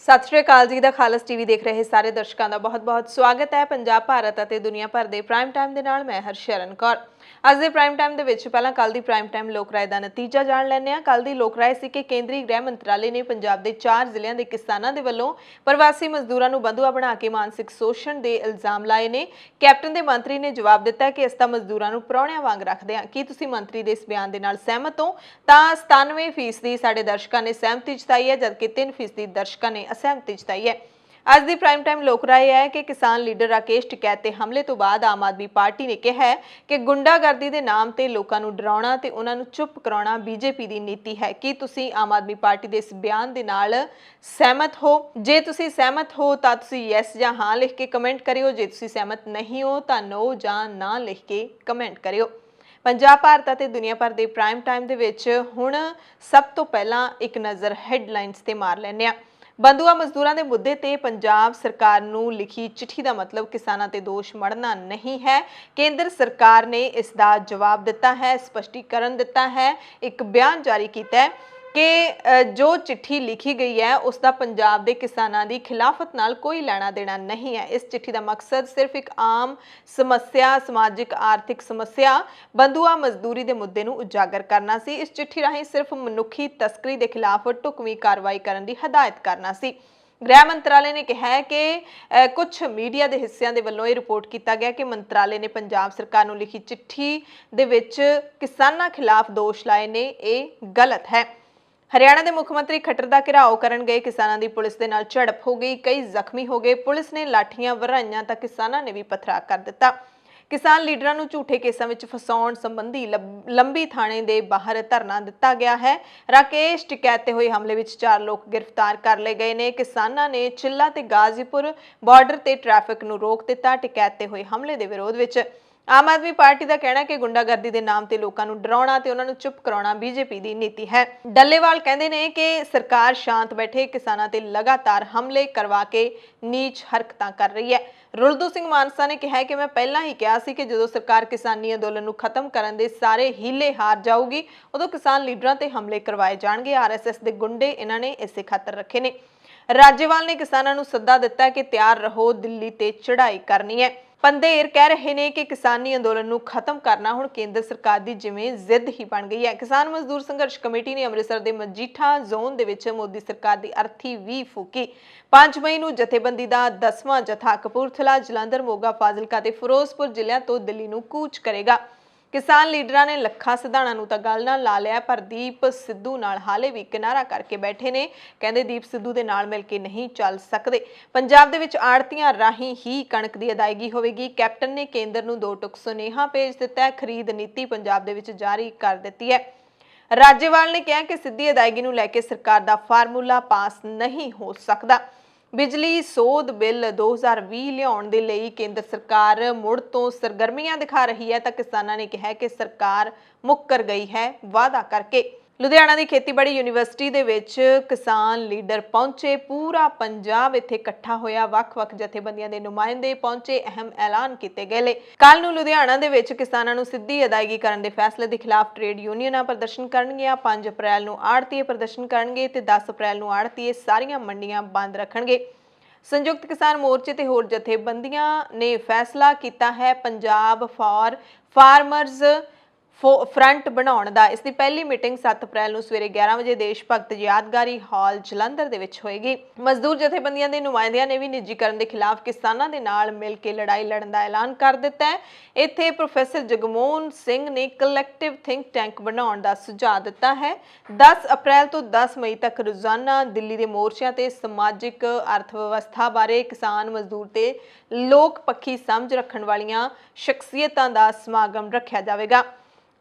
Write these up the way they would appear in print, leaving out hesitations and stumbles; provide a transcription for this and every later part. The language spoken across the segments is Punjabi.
सत श्री अकाल जी दा खालस टीवी देख रहे सारे दर्शकों का बहुत बहुत स्वागत है। पंजाब भारत और दुनिया भर के प्राइम टाइम के नाल मैं हरशरण कौर। अज के प्राइम टाइम के पहला कल की प्राइम टाइम लोक राय का नतीजा जान लैंदे हां। कल की लोक राय सी कि केंद्रीय गृह मंत्रालय ने पंजाब के 4 ਜ਼ਿਲ੍ਹਿਆਂ के किसानों के वलों प्रवासी मजदूरों को बंधुआ बना के मानसिक शोषण के इल्जाम लाए ने। कैप्टन के मंत्री ने जवाब दिता कि अस तां मजदूरों को प्राहुणिਆਂ वांग रखते हैं। की तुसीं मंत्री के इस बयान के नाल सहमत हो? तां 97% साडे दर्शकों ने सहमति जताई है, जबकि 3% दर्शकों ने असहमति जताई है। अज की प्राइम टाइम लोक राय है कि किसान लीडर राकेश टिकैत के हमले तो बाद आम आदमी पार्टी ने कहा है कि गुंडागर्दी के नाम से लोगों को डराउणा ते उन्हां नूं चुप कराउणा बीजेपी की नीति है। कि तुसीं आम आदमी पार्टी के इस बयान के नाल सहमत हो? जे तुसीं सहमत हो तां तुसीं यस जां हां लिख के कमेंट करियो। जे तुसीं सहमत नहीं हो तां नो जां ना लिख के कमेंट करियो। पंजाब भारत ते दुनिया भर के प्राइम टाइम दे विच हुण सब तो पहला एक नज़र हैडलाइनस ते मार लैंदे हां। बंधुआ मजदूरों के मुद्दे ते पंजाब सरकार नूं लिखी चिट्ठी का मतलब किसानों ते दोष मढ़ना नहीं है। केंद्र सरकार ने इसका जवाब दिता है, स्पष्टीकरण दिता है, एक बयान जारी किया है कि जो चिट्ठी लिखी गई है उसका पंजाब के किसानों की खिलाफत नाल कोई लेना देना नहीं है। इस चिट्ठी का मकसद सिर्फ एक आम समस्या, समाजिक आर्थिक समस्या बंधुआ मजदूरी के मुद्दे नूं उजागर करना सी। इस चिट्ठी राहीं सिर्फ मनुखी तस्करी के खिलाफ ढुकवीं कार्रवाई करने की हदायत करना सी। गृह मंत्रालय ने कहा है कि कुछ मीडिया के हिस्सों के वलों रिपोर्ट किया गया कि मंत्रालय ने पंजाब सरकार नूं लिखी चिट्ठी दे विच किसानों खिलाफ दोष लाए ने, यह गलत है। हरियाणा के मुख्यमंत्री खट्टर का घेराव करन गए किसानों की पुलिस के नाल झड़प हो गई, कई जख्मी हो गए। पुलिस ने लाठियां वराइयां तां किसानों ने भी पथराव कर दिता। किसान लीडरां नूं झूठे केसां विच फसाउण संबंधी लंबी थाणे दे बाहर धरना दिता गया है। राकेश टिकैत ते होए हमले विच 4 लोग गिरफ्तार कर लए गए ने। किसानां ने चिल्ला ते गाजीपुर बॉर्डर ते ट्रैफिक नूं रोक दिता। टिकैत ते होए हमले दे विरोध विच आम आदमी पार्टी का कहना है कि गुंडागर्दी के नाम से लोगों को डराउणा ते उन्हां नूं चुप कराउणा बीजेपी की नीति है। डल्लेवाल कहते हैं कि सरकार शांत बैठे किसानों ते लगातार हमले करवा के नीच हरकतां कर रही है। रुलदू सिंह मानसा ने कहा कि मैं पहला ही कहा सी कि जो सरकार किसानी अंदोलन नूं खत्म करन दे सारे हीले हार जाऊगी, उदों किसान लीडरां ते हमले करवाए जाणगे। RSS के गुंडे इन्हां ने इसे खातर रखे ने। राज्यपाल ने किसानों नूं सद्दा दिता है कि तैयार रहो, दिल्ली ते चढ़ाई करनी है। पंधेर कह रहे हैं कि किसानी अंदोलन नूं खत्म करना हुण केंद्र सरकार की जिवें जिद ही बन गई है। किसान मजदूर संघर्ष कमेटी ने अमृतसर के मजीठा जोन दे विच मोदी सरकार की अर्थी भी फूकी। 5 मई नूं जथेबंदी का 10वां जथा कपूरथला, जलंधर, मोगा, फाजिलका ते फिरोजपुर जिलिਆਂ तो दिल्ली नूं कूच करेगा। किसान लीडरां ने लखा सिधाणा नूं तां गल नाल ला लिया, पर दीप सिद्धू नाल हाले भी किनारा करके बैठे ने। कहंदे दीप सिद्धू दे नाल मिल के नहीं चल सकते। पंजाब दे विच आड़तियां राहीं ही कणक की अदायगी होवेगी। कैप्टन ने केंद्र नूं 2 टुक सुनेहा भेज दिता है। खरीद नीति पंजाब दे विच जारी कर दिती है। राज्यपाल ने कहा कि सीधी अदायगी नूं लैके सरकार दा फार्मूला पास नहीं हो सकता। बिजली सोध बिल 2020 लियाउण दे लई केंद्र सरकार मुड़ तो सरगर्मियां दिखा रही है, तो किसानों ने कहा कि सरकार मुक्कर गई है वादा करके। लुधियाना की खेतीबाड़ी यूनीवर्सिटी दे विच किसान लीडर पहुंचे। पूरा पंजाब इत्थे इकट्ठा होया, वख-वख जथेबंदियां दे नुमाइंदे पहुंचे, अहम ऐलान किए गए। कल नूं लुधियाना दे विच किसानां नूं सिद्धी अदायगी करन दे फैसले के खिलाफ ट्रेड यूनियनां प्रदर्शन करनगियां। 5 अप्रैल नूं आड़तीए प्रदर्शन करनगे ते 10 अप्रैल नूं आड़तीए सारियां मंडियां बंद रखणगे। संयुक्त किसान मोर्चे ते होर जथेबंदियां ने फैसला किया है पंजाब फॉर फार्मर्स फ्रंट बनाउण दा। इसकी पहली मीटिंग 7 अप्रैल नूं सवेरे 11 बजे देश भगत यादगारी हॉल जलंधर दे विच होएगी। मजदूर जथेबंदियां दे नुमाइंदियां ने भी निजीकरण के खिलाफ किसानां दे नाल मिल के लड़ाई लड़न दा ऐलान कर दिता है। इत्थे प्रोफैसर जगमोहन सिंह ने कलैक्टिव थिंक टैंक बनाउण दा सुझाव दिता है। 10 अप्रैल तो 10 मई तक रोजाना दिल्ली के मोर्चों ते समाजिक अर्थव्यवस्था बारे किसान मजदूर ते लोक पक्षी समझ रखण वालियां शख्सियतां दा समागम रखा जाएगा।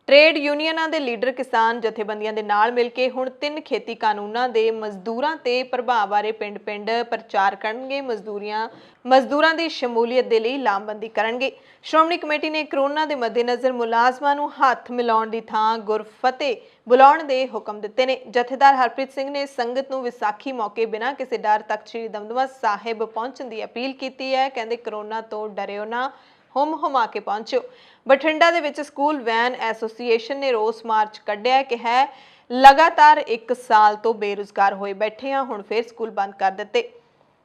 ट्रेड यूनियनां दे लीडर किसान जथेबंदियां दे नाल मिल के हुण 3 खेती कानूनां दे मजदूरां ते प्रभाव बारे पिंड-पिंड प्रचार करनगे। मजदूरां दी शमूलीयत दे लई लामबंदी करनगे। श्रोमणी कमेटी ने कोरोना के मद्देनज़र मुलाजमां नूं हत्थ मिलाउण दी थां गुरफतेह बुलाउण दे हुक्म दिते ने। जथेदार हरप्रीत सिंह ने संगत नूं विसाखी मौके बिना किसी डर तख्त श्री दमदमा साहिब पहुंचण दी अपील की है। कहंदे कोरोना तो डरियो ना, हुम हुमा के पहुंचो। बठिंडा दे विच स्कूल वैन एसोसीएशन ने रोस मार्च कढ़िया कि है लगातार 1 साल तो बेरोजगार होए बैठे हैं, हुण फिर स्कूल बंद कर दिते।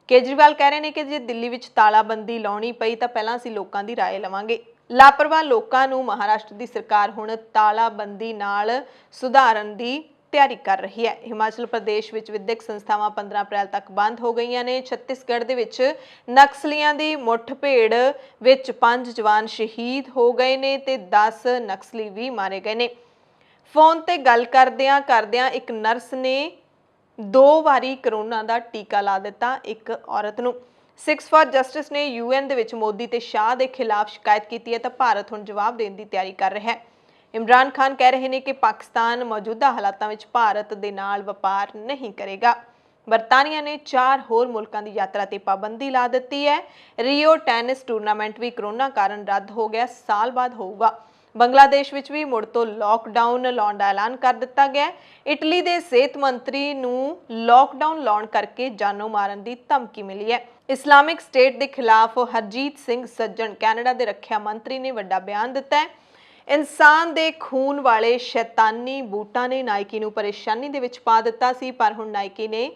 ਕੇਜਰੀਵਾਲ ਕਹਿ ਰਹੇ ਨੇ ਕਿ ਜੇ ਦਿੱਲੀ ਵਿੱਚ ਤਾਲਾਬੰਦੀ ਲਾਉਣੀ ਪਈ ਤਾਂ ਪਹਿਲਾਂ ਅਸੀਂ ਲੋਕਾਂ ਦੀ ਰਾਏ ਲਵਾਂਗੇ। ਲਾਪਰਵਾਹ ਲੋਕਾਂ ਨੂੰ ਮਹਾਰਾਸ਼ਟਰ ਦੀ ਸਰਕਾਰ ਹੁਣ ਤਾਲਾਬੰਦੀ ਨਾਲ ਸੁਧਾਰਨ ਦੀ ਤਿਆਰੀ ਕਰ ਰਹੀ ਹੈ। ਹਿਮਾਚਲ ਪ੍ਰਦੇਸ਼ ਵਿੱਚ ਵਿਦਿਅਕ ਸੰਸਥਾਵਾਂ 15 ਅਪ੍ਰੈਲ ਤੱਕ ਬੰਦ ਹੋ ਗਈਆਂ ਨੇ। ਛੱਤੀਸਗੜ੍ਹ ਦੇ ਵਿੱਚ ਨਕਸਲੀਆਂ ਦੀ ਮੁੱਠਭੇੜ ਵਿੱਚ 5 ਜਵਾਨ ਸ਼ਹੀਦ ਹੋ ਗਏ ਨੇ ਤੇ 10 ਨਕਸਲੀ ਵੀ ਮਾਰੇ ਗਏ ਨੇ। ਫੋਨ ਤੇ ਗੱਲ ਕਰਦਿਆਂ ਇੱਕ ਨਰਸ ਨੇ 2 ਵਾਰੀ ਕਰੋਨਾ ਦਾ ਟੀਕਾ ਲਾ ਦਿੱਤਾ ਇੱਕ ਔਰਤ ਨੂੰ। ਸਿਕਸ ਫਾਰ ਜਸਟਿਸ ਨੇ UN ਦੇ ਵਿੱਚ ਮੋਦੀ ਤੇ ਸ਼ਾਹ ਦੇ ਖਿਲਾਫ ਸ਼ਿਕਾਇਤ ਕੀਤੀ ਹੈ ਤਾਂ ਭਾਰਤ ਹੁਣ ਜਵਾਬ ਦੇਣ ਦੀ ਤਿਆਰੀ ਕਰ ਰਿਹਾ ਹੈ। ਇਮਰਾਨ ਖਾਨ ਕਹਿ ਰਹੇ ਨੇ ਕਿ ਪਾਕਿਸਤਾਨ ਮੌਜੂਦਾ ਹਾਲਾਤਾਂ ਵਿੱਚ ਭਾਰਤ ਦੇ ਨਾਲ ਵਪਾਰ ਨਹੀਂ ਕਰੇਗਾ। ਬਰਤਾਨੀਆ ਨੇ 4 ਹੋਰ ਮੁਲਕਾਂ ਦੀ ਯਾਤਰਾ ਤੇ ਪਾਬੰਦੀ ਲਾ ਦਿੱਤੀ ਹੈ। ਰੀਓ ਟੈਨਿਸ ਟੂਰਨਾਮੈਂਟ ਵੀ ਕਰੋਨਾ ਕਾਰਨ ਰੱਦ ਹੋ ਗਿਆ, ਸਾਲ ਬਾਅਦ ਹੋਊਗਾ। ਬੰਗਲਾਦੇਸ਼ ਵਿੱਚ ਵੀ ਮੁੜ ਤੋਂ ਲਾਕਡਾਊਨ ਲਾਉਣ ਦਾ ਐਲਾਨ ਕਰ ਦਿੱਤਾ ਗਿਆ। ਇਟਲੀ ਦੇ ਸਿਹਤ ਮੰਤਰੀ ਨੂੰ ਲਾਕਡਾਊਨ ਲਾਉਣ ਕਰਕੇ ਜਾਨੋਂ ਮਾਰਨ ਦੀ ਧਮਕੀ ਮਿਲੀ ਹੈ। ਇਸਲਾਮਿਕ ਸਟੇਟ ਦੇ ਖਿਲਾਫ ਹਰਜੀਤ ਸਿੰਘ ਸੱਜਣ ਕੈਨੇਡਾ ਦੇ ਰੱਖਿਆ ਮੰਤਰੀ ਨੇ ਵੱਡਾ ਬਿਆਨ ਦਿੱਤਾ ਹੈ। ਇਨਸਾਨ ਦੇ ਖੂਨ ਵਾਲੇ ਸ਼ੈਤਾਨੀ ਬੂਟਾਂ ਨੇ ਨਾਈਕੀ ਨੂੰ ਪਰੇਸ਼ਾਨੀ ਦੇ ਵਿੱਚ ਪਾ ਦਿੱਤਾ ਸੀ, ਪਰ ਹੁਣ ਨਾਈਕੀ ਨੇ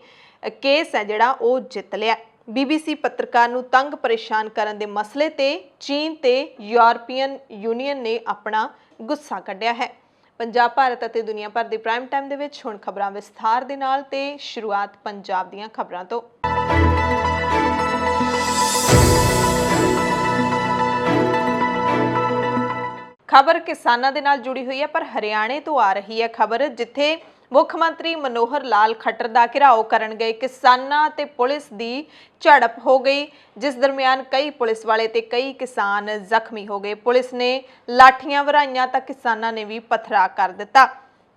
ਕੇਸ ਹੈ ਜਿਹੜਾ ਉਹ ਜਿੱਤ ਲਿਆ। BBC ਪੱਤਰਕਾਰ ਨੂੰ ਤੰਗ ਪਰੇਸ਼ਾਨ ਕਰਨ ਦੇ ਮਸਲੇ ਤੇ ਚੀਨ ਤੇ ਯੂਰਪੀਅਨ ਯੂਨੀਅਨ ਨੇ ਆਪਣਾ ਗੁੱਸਾ ਕੱਢਿਆ ਹੈ। ਪੰਜਾਬ, ਭਾਰਤ ਅਤੇ ਦੁਨੀਆ ਭਰ ਦੇ ਪ੍ਰਾਈਮ ਟਾਈਮ ਦੇ ਵਿੱਚ ਹੁਣ ਖਬਰਾਂ ਵਿਸਥਾਰ ਦੇ ਨਾਲ ਤੇ ਸ਼ੁਰੂਆਤ ਪੰਜਾਬ ਦੀਆਂ ਖਬਰਾਂ ਤੋਂ। ਖਬਰ ਕਿਸਾਨਾਂ ਦੇ ਨਾਲ ਜੁੜੀ ਹੋਈ ਹੈ, ਪਰ ਹਰਿਆਣੇ ਤੋਂ ਆ ਰਹੀ ਹੈ ਖਬਰ, ਜਿੱਥੇ ਮੁੱਖ ਮੰਤਰੀ ਮਨੋਹਰ ਲਾਲ ਖੱਟਰ ਦਾ ਘਿਰਾਓ ਕਰਨ ਗਏ ਕਿਸਾਨਾਂ ਤੇ ਪੁਲਿਸ ਦੀ ਝੜਪ ਹੋ ਗਈ, ਜਿਸ ਦਰਮਿਆਨ ਕਈ ਪੁਲਿਸ ਵਾਲੇ ਤੇ ਕਈ ਕਿਸਾਨ ਜ਼ਖਮੀ ਹੋ ਗਏ। ਪੁਲਿਸ ਨੇ ਲਾਠੀਆਂ ਵਰਾਈਆਂ ਤਾਂ ਕਿਸਾਨਾਂ ਨੇ ਵੀ ਪਥਰਾ ਕਰ ਦਿੱਤਾ।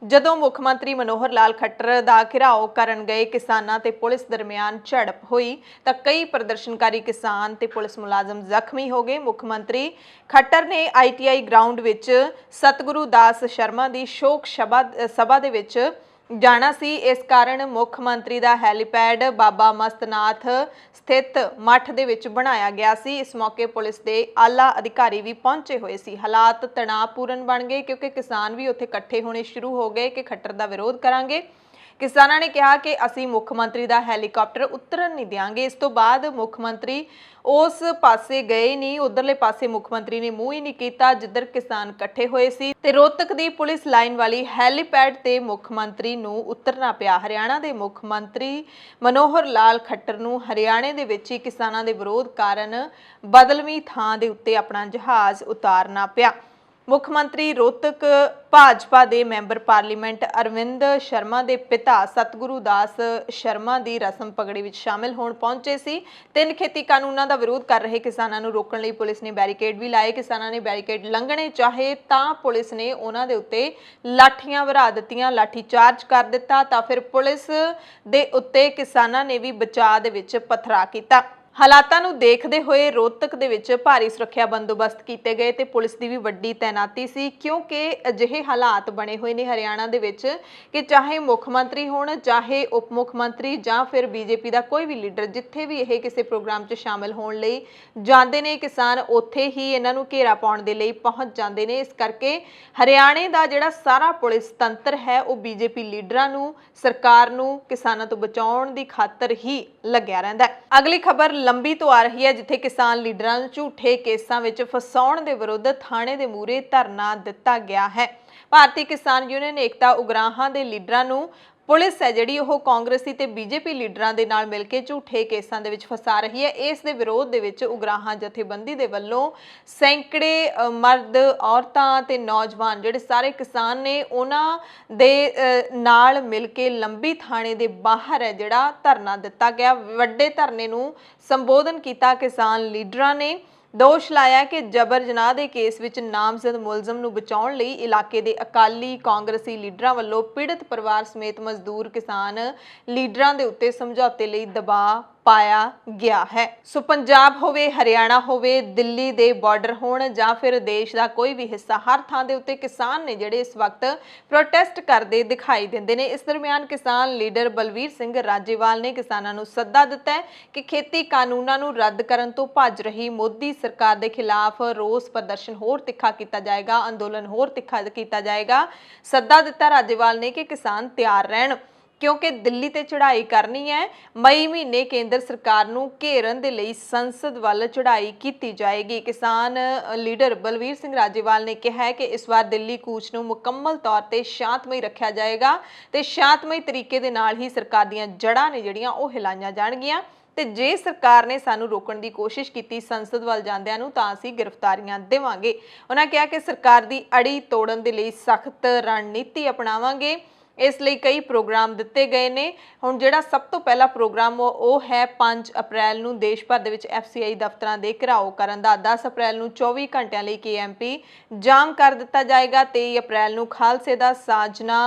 ਜਦੋਂ ਮੁੱਖ ਮੰਤਰੀ ਮਨੋਹਰ ਲਾਲ ਖੱਟਰ ਦਾ ਘਿਰਾਓ ਕਰਨ ਗਏ ਕਿਸਾਨਾਂ ਤੇ ਪੁਲਿਸ ਦਰਮਿਆਨ ਝੜਪ ਹੋਈ ਤਾਂ ਕਈ ਪ੍ਰਦਰਸ਼ਨਕਾਰੀ ਕਿਸਾਨ ਤੇ ਪੁਲਿਸ ਮੁਲਾਜ਼ਮ ਜ਼ਖਮੀ ਹੋ ਗਏ। ਮੁੱਖ ਮੰਤਰੀ ਖੱਟਰ ਨੇ ITI ਗਰਾਊਂਡ ਵਿੱਚ ਸਤਿਗੁਰੂ ਦਾਸ ਸ਼ਰਮਾ ਦੀ ਸ਼ੋਕ ਸਭਾ ਦੇ ਵਿੱਚ ਜਾਣਾ ਸੀ। ਇਸ ਕਾਰਨ ਮੁੱਖ ਮੰਤਰੀ ਦਾ ਹੈਲੀਪੈਡ ਬਾਬਾ ਮਸਤਨਾਥ ਸਥਿਤ ਮੱਠ ਦੇ ਵਿੱਚ ਬਣਾਇਆ ਗਿਆ ਸੀ। ਇਸ ਮੌਕੇ ਪੁਲਿਸ ਦੇ ਆਲਾ ਅਧਿਕਾਰੀ ਵੀ ਪਹੁੰਚੇ ਹੋਏ ਸੀ। ਹਾਲਾਤ ਤਣਾਅਪੂਰਨ ਬਣ ਗਏ ਕਿਉਂਕਿ ਕਿਸਾਨ ਵੀ ਉੱਥੇ ਇਕੱਠੇ ਹੋਣੇ ਸ਼ੁਰੂ ਹੋ ਗਏ ਕਿ ਖੱਟਰ ਦਾ ਵਿਰੋਧ ਕਰਾਂਗੇ। ਕਿਸਾਨਾਂ ਨੇ ਕਿਹਾ ਕਿ ਅਸੀਂ ਮੁੱਖ ਮੰਤਰੀ ਦਾ ਹੈਲੀਕਾਪਟਰ ਉਤਰਨ ਨਹੀਂ ਦਿਆਂਗੇ। ਇਸ ਤੋਂ ਬਾਅਦ ਮੁੱਖ ਮੰਤਰੀ ਉਸ ਪਾਸੇ ਗਏ ਨਹੀਂ, ਉਧਰਲੇ ਪਾਸੇ ਮੁੱਖ ਮੰਤਰੀ ਨੇ ਮੂੰਹ ਹੀ ਨਹੀਂ ਕੀਤਾ ਜਿੱਧਰ ਕਿਸਾਨ ਇਕੱਠੇ ਹੋਏ ਸੀ ਤੇ ਰੋਹਤਕ ਦੀ ਪੁਲਿਸ ਲਾਈਨ ਵਾਲੀ ਹੈਲੀਪੈਡ ਤੇ ਮੁੱਖ ਮੰਤਰੀ ਨੂੰ ਉਤਰਨਾ ਪਿਆ। ਹਰਿਆਣਾ ਦੇ ਮੁੱਖ ਮੰਤਰੀ ਮਨੋਹਰ ਲਾਲ ਖੱਟਰ ਨੂੰ ਹਰਿਆਣੇ ਦੇ ਵਿੱਚ ਹੀ ਕਿਸਾਨਾਂ ਦੇ ਵਿਰੋਧ ਕਾਰਨ ਬਦਲਵੀਂ ਥਾਂ ਦੇ ਉੱਤੇ ਆਪਣਾ ਜਹਾਜ਼ ਉਤਾਰਨਾ ਪਿਆ। ਮੁੱਖ ਮੰਤਰੀ ਰੋਹਤਕ ਭਾਜਪਾ ਦੇ ਮੈਂਬਰ ਪਾਰਲੀਮੈਂਟ ਅਰਵਿੰਦ ਸ਼ਰਮਾ ਦੇ ਪਿਤਾ ਸਤਿਗੁਰੂ ਦਾਸ ਸ਼ਰਮਾ ਦੀ ਰਸਮ ਪਗੜੀ ਵਿੱਚ ਸ਼ਾਮਿਲ ਹੋਣ ਪਹੁੰਚੇ ਸੀ। 3 ਖੇਤੀ ਕਾਨੂੰਨਾਂ ਦਾ ਵਿਰੋਧ ਕਰ ਰਹੇ ਕਿਸਾਨਾਂ ਨੂੰ ਰੋਕਣ ਲਈ ਪੁਲਿਸ ਨੇ ਬੈਰੀਕੇਡ ਵੀ ਲਾਏ। ਕਿਸਾਨਾਂ ਨੇ ਬੈਰੀਕੇਡ ਲੰਘਣੇ ਚਾਹੇ ਤਾਂ ਪੁਲਿਸ ਨੇ ਉਹਨਾਂ ਦੇ ਉੱਤੇ ਲਾਠੀਆਂ ਵਰਾ ਦਿੱਤੀਆਂ, ਲਾਠੀ ਚਾਰਜ ਕਰ ਦਿੱਤਾ ਤਾਂ ਫਿਰ ਪੁਲਿਸ ਦੇ ਉੱਤੇ ਕਿਸਾਨਾਂ ਨੇ ਵੀ ਬਚਾਅ ਦੇ ਵਿੱਚ ਪਥਰਾ ਕੀਤਾ। ਹਾਲਾਤਾਂ ਨੂੰ ਦੇਖਦੇ ਹੋਏ ਰੋਹਤਕ ਦੇ ਵਿੱਚ ਭਾਰੀ ਸੁਰੱਖਿਆ ਬੰਦੋਬਸਤ ਕੀਤੇ ਗਏ ਤੇ ਪੁਲਿਸ ਦੀ ਵੀ ਵੱਡੀ ਤੈਨਾਤੀ ਸੀ, ਕਿਉਂਕਿ ਅਜਿਹੇ ਹਾਲਾਤ ਬਣੇ ਹੋਏ ਨੇ ਹਰਿਆਣਾ ਦੇ ਵਿੱਚ ਕਿ ਚਾਹੇ ਮੁੱਖ ਮੰਤਰੀ ਹੋਣ, ਚਾਹੇ ਉਪ ਮੁੱਖ ਮੰਤਰੀ ਜਾਂ ਫਿਰ BJP ਦਾ ਕੋਈ ਵੀ ਲੀਡਰ, ਜਿੱਥੇ ਵੀ ਇਹ ਕਿਸੇ ਪ੍ਰੋਗਰਾਮ 'ਚ ਸ਼ਾਮਿਲ ਹੋਣ ਲਈ ਜਾਂਦੇ ਨੇ ਕਿਸਾਨ ਉੱਥੇ ਹੀ ਇਹਨਾਂ ਨੂੰ ਘੇਰਾ ਪਾਉਣ ਦੇ ਲਈ ਪਹੁੰਚ ਜਾਂਦੇ ਨੇ। ਇਸ ਕਰਕੇ ਹਰਿਆਣੇ ਦਾ ਜਿਹੜਾ ਸਾਰਾ ਪੁਲਿਸ ਤੰਤਰ ਹੈ ਉਹ BJP ਲੀਡਰਾਂ ਨੂੰ, ਸਰਕਾਰ ਨੂੰ ਕਿਸਾਨਾਂ ਤੋਂ ਬਚਾਉਣ ਦੀ ਖਾਤਰ ਹੀ ਲੱਗਿਆ ਰਹਿੰਦਾ ਹੈ। ਅਗਲੀ ਖਬਰ ਲੰਬੀ ਤੋਂ ਆ ਰਹੀ ਹੈ, ਜਿੱਥੇ ਕਿਸਾਨ ਲੀਡਰਾਂ ਨੂੰ ਝੂਠੇ ਕੇਸਾਂ ਵਿੱਚ ਫਸਾਉਣ ਦੇ ਵਿਰੁੱਧ ਥਾਣੇ ਦੇ ਮੂਹਰੇ ਧਰਨਾ ਦਿੱਤਾ ਗਿਆ ਹੈ। ਭਾਰਤੀ ਕਿਸਾਨ ਯੂਨੀਅਨ ਏਕਤਾ ਉਗਰਾਹਾਂ ਦੇ ਲੀਡਰਾਂ ਨੂੰ ਪੁਲਿਸ ਹੈ ਜਿਹੜੀ ਉਹ ਕਾਂਗਰਸੀ ਤੇ BJP ਲੀਡਰਾਂ ਦੇ ਨਾਲ ਮਿਲ ਕੇ ਝੂਠੇ ਕੇਸਾਂ ਦੇ ਵਿੱਚ ਫਸਾ ਰਹੀ ਹੈ। ਇਸ ਦੇ ਵਿਰੋਧ ਦੇ ਵਿੱਚ ਉਗਰਾਹਾਂ ਜਥੇਬੰਦੀ ਦੇ ਵੱਲੋਂ ਸੈਂਕੜੇ ਮਰਦ, ਔਰਤਾਂ ਤੇ ਨੌਜਵਾਨ ਜਿਹੜੇ ਸਾਰੇ ਕਿਸਾਨ ਨੇ ਉਹਨਾਂ ਦੇ ਨਾਲ ਮਿਲ ਕੇ ਲੰਬੀ ਥਾਣੇ ਦੇ ਬਾਹਰ ਹੈ ਜਿਹੜਾ ਧਰਨਾ ਦਿੱਤਾ ਗਿਆ। ਵੱਡੇ ਧਰਨੇ ਨੂੰ ਸੰਬੋਧਨ ਕੀਤਾ ਕਿਸਾਨ ਲੀਡਰਾਂ ਨੇ। ਦੋਸ਼ ਲਾਇਆ ਕਿ ਜਬਰ ਜਨਾਹ ਦੇ ਕੇਸ ਵਿੱਚ ਨਾਮਜ਼ਦ ਮੁਲਜ਼ਮ ਨੂੰ ਬਚਾਉਣ ਲਈ ਇਲਾਕੇ ਦੇ ਅਕਾਲੀ ਕਾਂਗਰਸੀ ਲੀਡਰਾਂ ਵੱਲੋਂ ਪੀੜਤ ਪਰਿਵਾਰ ਸਮੇਤ ਮਜ਼ਦੂਰ ਕਿਸਾਨ ਲੀਡਰਾਂ ਦੇ ਉੱਤੇ ਸਮਝੌਤੇ ਲਈ ਦਬਾਅ ਪਾਇਆ ਗਿਆ ਹੈ। ਸੋ ਪੰਜਾਬ ਹੋਵੇ, ਹਰਿਆਣਾ ਹੋਵੇ, ਦਿੱਲੀ ਦੇ ਬਾਰਡਰ ਹੋਣ ਜਾਂ ਫਿਰ ਦੇਸ਼ ਦਾ ਕੋਈ ਵੀ ਹਿੱਸਾ, ਹਰ ਥਾਂ ਦੇ ਉੱਤੇ ਕਿਸਾਨ ਨੇ ਜਿਹੜੇ ਇਸ ਵਕਤ ਪ੍ਰੋਟੈਸਟ ਕਰਦੇ ਦਿਖਾਈ ਦਿੰਦੇ ਨੇ। ਇਸ ਦਰਮਿਆਨ ਕਿਸਾਨ ਲੀਡਰ ਬਲਵੀਰ ਸਿੰਘ ਰਾਜੇਵਾਲ ਨੇ ਕਿਸਾਨਾਂ ਨੂੰ ਸੱਦਾ ਦਿੱਤਾ ਹੈ ਕਿ ਖੇਤੀ ਕਾਨੂੰਨਾਂ ਨੂੰ ਰੱਦ ਕਰਨ ਤੋਂ ਭੱਜ ਰਹੀ ਮੋਦੀ ਸਰਕਾਰ ਦੇ ਖਿਲਾਫ ਰੋਸ ਪ੍ਰਦਰਸ਼ਨ ਹੋਰ ਤਿੱਖਾ ਕੀਤਾ ਜਾਏਗਾ, ਅੰਦੋਲਨ ਹੋਰ ਤਿੱਖਾ ਕੀਤਾ ਜਾਏਗਾ। ਸੱਦਾ ਦਿੱਤਾ ਰਾਜੇਵਾਲ ਨੇ ਕਿ ਕਿਸਾਨ ਤਿਆਰ ਰਹਿਣ। क्योंकि दिल्ली ते चढ़ाई करनी है। मई महीने केंद्र सरकार नूं घेरन दे लई संसद वल चढ़ाई की जाएगी। किसान लीडर बलवीर सिंह राजेवाल ने कहा है कि इस बार दिल्ली कूच नूं मुकम्मल तौर ते शांतमई रखिया जाएगा ते शांतमई तरीके दे नाल ही सरकार दीआं जड़ां ने जिहड़ियां ओह हिलाईआं जाणगीआं ते जे सरकार ने सानू रोकण दी कोशिश की संसद वाल जांदिआं नूं तां असीं गिरफ्तारियां देवांगे। उन्हां कहा कि सरकार दी अड़ी तोड़न दे लई सख्त रणनीति अपनावांगे। इस लई कई प्रोग्राम दिते गए ने। हुण जिहड़ा सब तो पहला प्रोग्राम वो है 5 अप्रैल नूं देश भर दे विच FCI दफ्तरां दे घिराओ करन दा। 10 अप्रैल नूं 24 घंटिਆਂ ਲਈ KMP जाम कर दिता जाएगा। 23 अप्रैल नूं खालसे दा साजना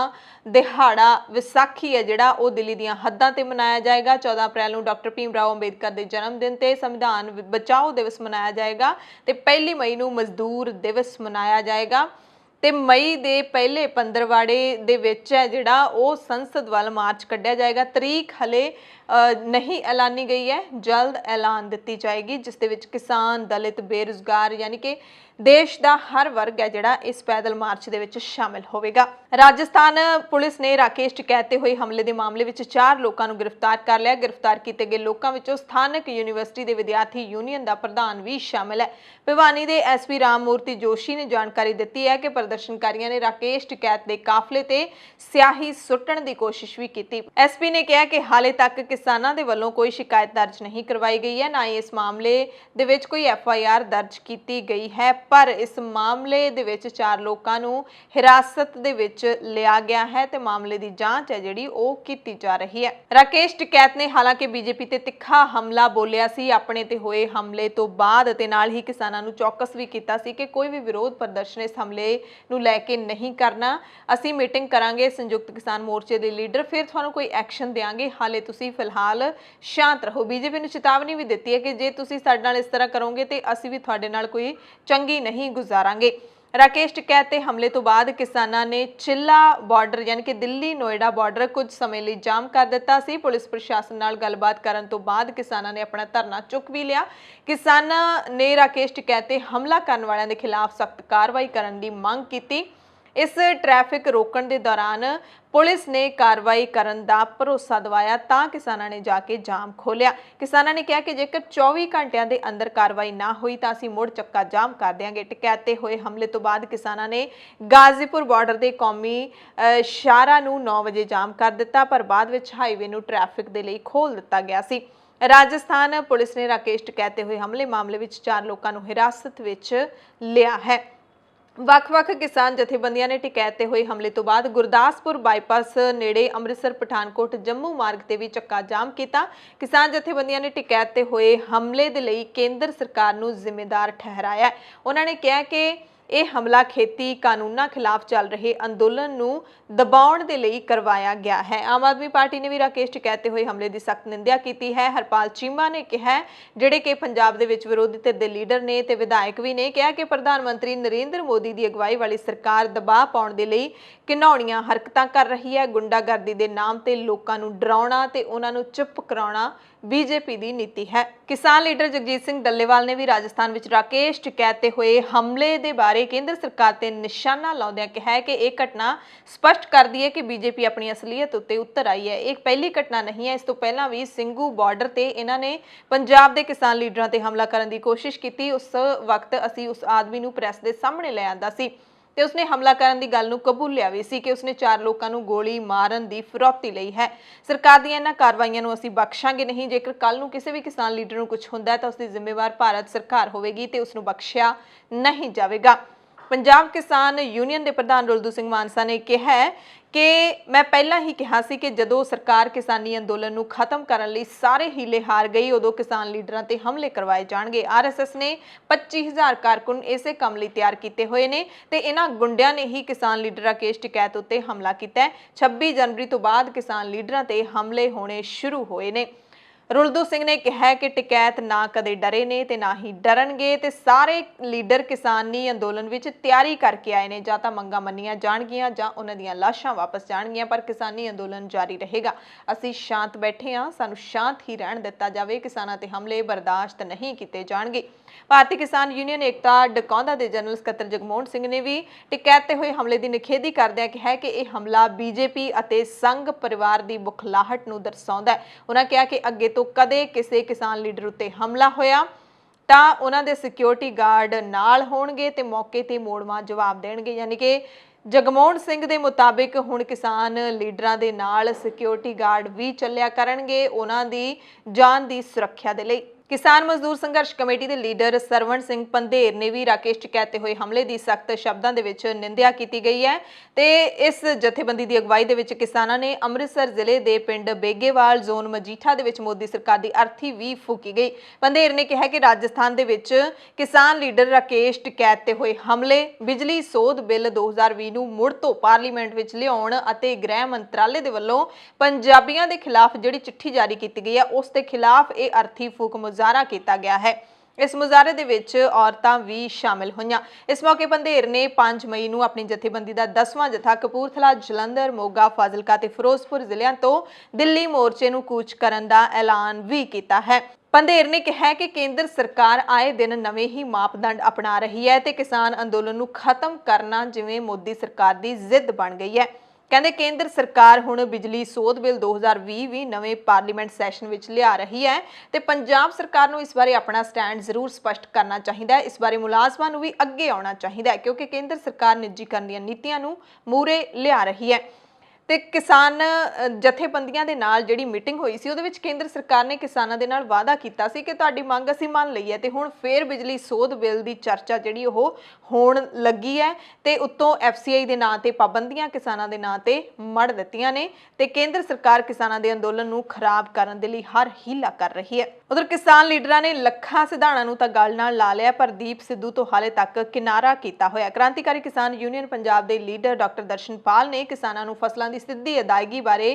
दिहाड़ा विसाखी है जिहड़ा वो दिल्ली दीआं हद्दां ते मनाया जाएगा। 14 अप्रैल नूं डॉक्टर भीम राव अंबेडकर के जन्म दिन ते संविधान बचाओ दिवस मनाया जाएगा ते 1 मई नूं मजदूर दिवस मनाया जाएगा। ते मई दे पहले पंद्रवाड़े दे विच है जिहड़ा वो संसद वाल मार्च कढ़िया जाएगा। तरीक हले नहीं ऐलानी गई है, जल्द ऐलान दी जाएगी जिस दे विच किसान, दलित, बेरोजगार यानी कि देश का हर वर्ग है जिहड़ा इस पैदल मार्च दे विच शामिल होवेगा। राजस्थान पुलिस ने राकेश टिकैते हुए हमले के मामले में 4 लोगों को गिरफ्तार कर लिया। गिरफ्तार किए गए लोगों में स्थानक यूनीवर्सिटी के विद्यार्थी यूनीयन का प्रधान भी शामिल है। भिवानी के SP राममूर्ति जोशी ने जानकारी दी है कि प्रदर्शनकारियों ने राकेश टिकैत के काफले ते स्याही सुट्टण की कोशिश भी की। SP ने कहा कि हाले तक किसानों के वलों कोई शिकायत दर्ज नहीं करवाई गई है, ना ही इस मामले दे विच कोई FIR दर्ज की गई है, पर इस मामले दे विच 4 लोगों को हिरासत दे विच लिया गया है ते मामले की जांच है जिहड़ी ओह कीती जा रही है। राकेश टिकैत ने हालांकि बीजेपी ते तिखा हमला बोलिया सी अपने ते होए हमले तो बाद ते नाल ही किसानां नूं चौकस भी कीता सी कि कोई भी विरोध प्रदर्शन इस हमले नूं लैके नहीं करना, असीं मीटिंग करांगे संयुक्त किसान मोर्चे दे लीडर, फिर तुहानूं कोई एक्शन देंगे, हाले तुसीं फिलहाल शांत रहो। बीजेपी ने चेतावनी भी दी है कि जे तुसीं साडे नाल इस तरह करोगे तो असीं भी तुहाडे नाल कोई चंगी नहीं गुजारांगे। राकेश टिकैत के हमले तो बाद किसानों ने चिल्ला बॉर्डर यानी कि दिल्ली नोएडा बॉर्डर कुछ समय लिए जाम कर दिता सी। पुलिस प्रशासन नाल गलबात करन तो बाद किसानों ने अपना धरना चुक भी लिया। किसानों ने राकेश टिकैत ते हमला करने वालों के खिलाफ सख्त कार्रवाई करने की मांग की। इस ट्रैफिक रोकण के दौरान पुलिस ने कार्रवाई करने का भरोसा दवाया तां किसानों ने जाके जाम खोलिया। किसानों ने कहा कि जेकर 24 घंटिया के अंदर कार्रवाई ना हुई तो असीं मुड़ चक्का जाम कर देंगे। टिकैते हुए हमले तो बाद किसानों ने गाजीपुर बॉर्डर के कौमी शाहरा 9 बजे जाम कर दिता, पर बाद विच हाईवे नूं ट्रैफिक के लिए खोल दिता गया सी। राजस्थान पुलिस ने राकेश टिकैते हुए हमले मामले में 4 लोगों को हिरासत विच लिया है। ਵੱਖ-ਵੱਖ किसान जथेबंदियां ने टिकैते हुए हमले तो बाद गुरदासपुर बाईपास नेड़े अमृतसर पठानकोट जम्मू मार्ग ते भी चक्का जाम किया। किसान जथेबंदियां ने टिकैते हुए हमले दे लई केंद्र सरकार नूं जिम्मेदार ठहराया। उन्होंने कहा कि यह हमला खेती कानूनों खिलाफ चल रहे अंदोलन नूं दबाउण दे लई करवाया गया है। आम आदमी पार्टी ने भी राकेश टिकैते हुए हमले की सख्त निंदा की है। हरपाल चीमा ने कहा जिहड़े कि पंजाब दे विच विरोधी धिर दे लीडर ने ते विधायक भी ने कहा कि प्रधानमंत्री नरेंद्र मोदी की अगवाई वाली सरकार दबाव पाउण दे लई घिनौणीआं हरकतां कर रही है। गुंडागर्दी के नाम ते लोकां नूं डराउणा ते उन्हां नूं चुप कराउणा बीजेपी की नीति है। किसान लीडर जगजीत सिंह डल्लेवाल ने भी राजस्थान विच राकेश टिकैते हुए हमले के बारे केंद्र सरकार ते निशाना लाउंदिआं कहा है कि यह घटना स्पष्ट करती है कि बीजेपी अपनी असलीयत उत्ते उतर आई है। एक पहली घटना नहीं है, इस तो पहला भी सिंघू बॉर्डर ते इन्हां ने पंजाब के किसान लीडरां ते हमला करने की कोशिश की। उस वक्त असीं उस आदमी नूं प्रैस के सामने ले आंदा सी ते उसने हमला करने की गल नूं कबूलिया भी सी कि उसने 4 लोगों को गोली मारन की फिरौती लई है। सरकार दी इन्हां कार्रवाइयां नूं असीं बख्शांगे नहीं। जेकर कल नूं किसी भी किसान लीडर नूं कुछ हुंदा है तो उसकी जिम्मेवार भारत सरकार होवेगी ते उसनूं बख्शिया नहीं जावेगा। पंजाब किसान यूनीयन के प्रधान रुलदू सिंह मानसा ने कहा है कि मैं पहला ही कहा सी कि जदों सरकार किसानी अंदोलन नूं खत्म करन लई सारे हीले हार गई उदों किसान लीडरां ते हमले करवाए जाणगे। RSS ने 25,000 कारकुन इसे काम लई तैयार कीते हुए ने ते इन्हां गुंडियां ने ही किसान लीडर राकेश टिकैत उत्ते हमला कीता है। 26 जनवरी तो बाद किसान लीडरां ते हमले होने शुरू होए ने। ਰੁਲਦੂ ਸਿੰਘ ਨੇ ਕਿਹਾ ਕਿ ਟਿਕੈਤ ਨਾ ਕਦੇ ਡਰੇ ਨੇ ਤੇ ਨਾ ਹੀ ਡਰਨਗੇ ਤੇ ਸਾਰੇ ਲੀਡਰ ਕਿਸਾਨੀ ਅੰਦੋਲਨ ਵਿੱਚ ਤਿਆਰੀ ਕਰਕੇ ਆਏ ਨੇ। ਜਾਂ ਤਾਂ ਮੰਗਾਂ ਮੰਨੀਆਂ ਜਾਣਗੀਆਂ ਜਾਂ ਉਹਨਾਂ ਦੀਆਂ ਲਾਸ਼ਾਂ ਵਾਪਸ ਜਾਣਗੀਆਂ, ਪਰ ਕਿਸਾਨੀ ਅੰਦੋਲਨ ਜਾਰੀ ਰਹੇਗਾ। ਅਸੀਂ ਸ਼ਾਂਤ ਬੈਠੇ ਹਾਂ, ਸਾਨੂੰ ਸ਼ਾਂਤ ਹੀ ਰਹਿਣ ਦਿੱਤਾ ਜਾਵੇ। ਕਿਸਾਨਾਂ ਤੇ ਹਮਲੇ ਬਰਦਾਸ਼ਤ ਨਹੀਂ ਕੀਤੇ ਜਾਣਗੇ। ਭਾਰਤੀ ਕਿਸਾਨ ਯੂਨੀਅਨ ਏਕਤਾ ਡਕੌਂਦਾ ਦੇ ਜਨਰਲ ਸਕੱਤਰ ਜਗਮੋਹਨ ਸਿੰਘ ਨੇ ਵੀ ਟਿਕੈਤ ਤੇ ਹੋਏ ਹਮਲੇ ਦੀ ਨਿਖੇਧੀ ਕਰਦਿਆਂ ਕਿਹਾ ਕਿ ਇਹ ਹਮਲਾ ਬੀਜੇਪੀ ਅਤੇ ਸੰਘ ਪਰਿਵਾਰ ਦੀ ਬੁਖਲਾਹਟ ਨੂੰ ਦਰਸਾਉਂਦਾ ਹੈ। ਉਹਨਾਂ ਕਿਹਾ ਕਿ ਅੱਗੇ ਤੋਂ ਕਦੇ ਕਿਸੇ ਕਿਸਾਨ ਲੀਡਰ ਉੱਤੇ ਹਮਲਾ ਹੋਇਆ ਤਾਂ ਉਹਨਾਂ ਦੇ ਸਿਕਿਉਰਿਟੀ ਗਾਰਡ ਨਾਲ ਹੋਣਗੇ ਤੇ ਮੌਕੇ ਤੇ ਮੋੜਵਾਂ ਜਵਾਬ ਦੇਣਗੇ। ਯਾਨੀ ਕਿ ਜਗਮੋਹਨ ਸਿੰਘ ਦੇ ਮੁਤਾਬਿਕ ਹੁਣ ਕਿਸਾਨ ਲੀਡਰਾਂ ਦੇ ਨਾਲ ਸਿਕਿਉਰਿਟੀ ਗਾਰਡ ਵੀ ਚੱਲਿਆ ਕਰਨਗੇ ਉਹਨਾਂ ਦੀ ਜਾਨ ਦੀ ਸੁਰੱਖਿਆ ਦੇ ਲਈ। ਕਿਸਾਨ ਮਜ਼ਦੂਰ ਸੰਘਰਸ਼ ਕਮੇਟੀ ਦੇ ਲੀਡਰ ਸਰਵਣ ਸਿੰਘ ਪੰਧੇਰ ਨੇ ਵੀ ਰਾਕੇਸ਼ ਟਿਕੈਤ ਤੇ ਹੋਏ ਹਮਲੇ ਦੀ ਸਖਤ ਸ਼ਬਦਾਂ ਦੇ ਵਿੱਚ ਨਿੰਦਿਆ ਕੀਤੀ ਗਈ ਹੈ ਤੇ ਇਸ ਜਥੇਬੰਦੀ ਦੀ ਅਗਵਾਈ ਦੇ ਵਿੱਚ ਕਿਸਾਨਾਂ ਨੇ ਅੰਮ੍ਰਿਤਸਰ ਜ਼ਿਲ੍ਹੇ ਦੇ ਪਿੰਡ ਬੇਗੇਵਾਲ ਜ਼ੋਨ ਮਜੀਠਾ ਦੇ ਵਿੱਚ ਮੋਦੀ ਸਰਕਾਰ ਦੀ ਅਰਥੀ ਵੀ ਫੂਕੀ ਗਈ। ਪੰਧੇਰ ਨੇ ਕਿਹਾ ਕਿ ਰਾਜਸਥਾਨ ਦੇ ਵਿੱਚ ਕਿਸਾਨ ਲੀਡਰ ਰਾਕੇਸ਼ ਟਿਕੈਤ ਤੇ ਹੋਏ ਹਮਲੇ, ਬਿਜਲੀ ਸੋਧ ਬਿੱਲ 2020 ਨੂੰ ਮੁੜ ਤੋਂ ਪਾਰਲੀਮੈਂਟ ਵਿੱਚ ਲਿਆਉਣ ਅਤੇ ਗ੍ਰਹਿ ਮੰਤਰਾਲੇ ਦੇ ਵੱਲੋਂ ਪੰਜਾਬੀਆਂ ਦੇ ਖਿਲਾਫ ਜਿਹੜੀ ਚਿੱਠੀ ਜਾਰੀ ਕੀਤੀ ਗਈ ਹੈ ਉਸ ਦੇ ਖਿਲਾਫ ਇਹ ਅਰਥੀ ਫੂਕ ਮੁਜ਼ਾਹਰਾ ਕੀਤਾ ਗਿਆ ਹੈ। ਇਸ ਮੁਜ਼ਾਹਰੇ ਦੇ ਵਿੱਚ ਔਰਤਾਂ ਵੀ ਸ਼ਾਮਿਲ ਹੋਈਆਂ। ਇਸ ਮੌਕੇ ਪੰਧੇਰ ਨੇ 5 ਮਈ ਨੂੰ ਆਪਣੀ ਜਥੇਬੰਦੀ ਦਾ 10ਵਾਂ ਜਥਾ ਕਪੂਰਥਲਾ, ਜਲੰਧਰ, ਮੋਗਾ, ਫਾਜ਼ਿਲਕਾ ਤੇ ਫਿਰੋਜ਼ਪੁਰ ਜ਼ਿਲ੍ਹਿਆਂ ਤੋਂ ਦਿੱਲੀ ਮੋਰਚੇ ਨੂੰ ਕੂਚ ਕਰਨ ਦਾ ਐਲਾਨ ਵੀ ਕੀਤਾ ਹੈ। ਪੰਧੇਰ ਨੇ ਕਿਹਾ ਕਿ ਕੇਂਦਰ ਸਰਕਾਰ ਆਏ ਦਿਨ ਨਵੇਂ ਹੀ ਮਾਪਦੰਡ ਅਪਣਾ ਰਹੀ ਹੈ ਤੇ ਕਿਸਾਨ ਅੰਦੋਲਨ ਨੂੰ ਖਤਮ ਕਰਨਾ ਜਿਵੇਂ ਮੋਦੀ ਸਰਕਾਰ ਦੀ ਜ਼ਿੱਦ ਬਣ ਗਈ ਹੈ। ਕਹਿੰਦੇ ਕੇਂਦਰ ਸਰਕਾਰ ਹੁਣ ਬਿਜਲੀ ਸੋਧ ਬਿੱਲ 2020 ਵੀ ਨਵੇਂ ਪਾਰਲੀਮੈਂਟ ਸੈਸ਼ਨ ਵਿੱਚ ਲਿਆ ਰਹੀ ਹੈ ਤੇ ਪੰਜਾਬ ਸਰਕਾਰ ਨੂੰ ਇਸ ਬਾਰੇ ਆਪਣਾ ਸਟੈਂਡ ਜ਼ਰੂਰ ਸਪਸ਼ਟ ਕਰਨਾ ਚਾਹੀਦਾ ਹੈ। ਇਸ ਬਾਰੇ ਮੁਲਾਜ਼ਮਾਂ ਨੂੰ ਵੀ ਅੱਗੇ ਆਉਣਾ ਚਾਹੀਦਾ ਹੈ ਕਿਉਂਕਿ ਕੇਂਦਰ ਸਰਕਾਰ ਨਿੱਜੀਕਰਨ ਦੀਆਂ ਨੀਤੀਆਂ ਨੂੰ ਮੂਹਰੇ ਲਿਆ ਰਹੀ ਹੈ। ਤੇ ਕਿਸਾਨ ਜਥੇਬੰਦੀਆਂ ਦੇ ਨਾਲ ਜਿਹੜੀ ਮੀਟਿੰਗ ਹੋਈ ਸੀ ਉਹਦੇ ਵਿੱਚ ਕੇਂਦਰ ਸਰਕਾਰ ਨੇ ਕਿਸਾਨਾਂ ਦੇ ਨਾਲ ਵਾਅਦਾ ਕੀਤਾ ਸੀ ਕਿ ਤੁਹਾਡੀ ਮੰਗ ਅਸੀਂ ਮੰਨ ਲਈ ਹੈ ਤੇ ਹੁਣ ਫੇਰ ਬਿਜਲੀ ਸੋਧ ਬਿੱਲ ਦੀ ਚਰਚਾ ਜਿਹੜੀ ਉਹ ਹੋਣ ਲੱਗੀ ਹੈ ਤੇ ਉੱਤੋਂ FCI ਦੇ ਨਾਂ ਤੇ ਪਾਬੰਦੀਆਂ ਕਿਸਾਨਾਂ ਦੇ ਨਾਂ ਤੇ ਮੜ ਦਿੱਤੀਆਂ ਨੇ ਤੇ ਕੇਂਦਰ ਸਰਕਾਰ ਕਿਸਾਨਾਂ ਦੇ ਅੰਦੋਲਨ ਨੂੰ ਖਰਾਬ ਕਰਨ ਦੇ ਲਈ ਹਰ ਹੀਲਾ ਕਰ ਰਹੀ ਹੈ। ਉਧਰ ਕਿਸਾਨ ਲੀਡਰਾਂ ਨੇ ਲੱਖਾਂ ਸਿਧਾਣਾਂ ਨੂੰ ਤਾਂ ਗੱਲ ਨਾਲ ਲਾ ਲਿਆ ਪਰ ਦੀਪ ਸਿੱਧੂ ਤੋਂ ਹਾਲੇ ਤੱਕ ਕਿਨਾਰਾ ਕੀਤਾ ਹੋਇਆ। ਕ੍ਰਾਂਤੀਕਾਰੀ ਕਿਸਾਨ ਯੂਨੀਅਨ ਪੰਜਾਬ ਦੇ ਲੀਡਰ ਡਾਕਟਰ ਦਰਸ਼ਨਪਾਲ ਨੇ ਕਿਸਾਨਾਂ ਨੂੰ ਫਸਲਾਂ ਦੀ ਸਿੱਧੀ ਅਦਾਇਗੀ ਬਾਰੇ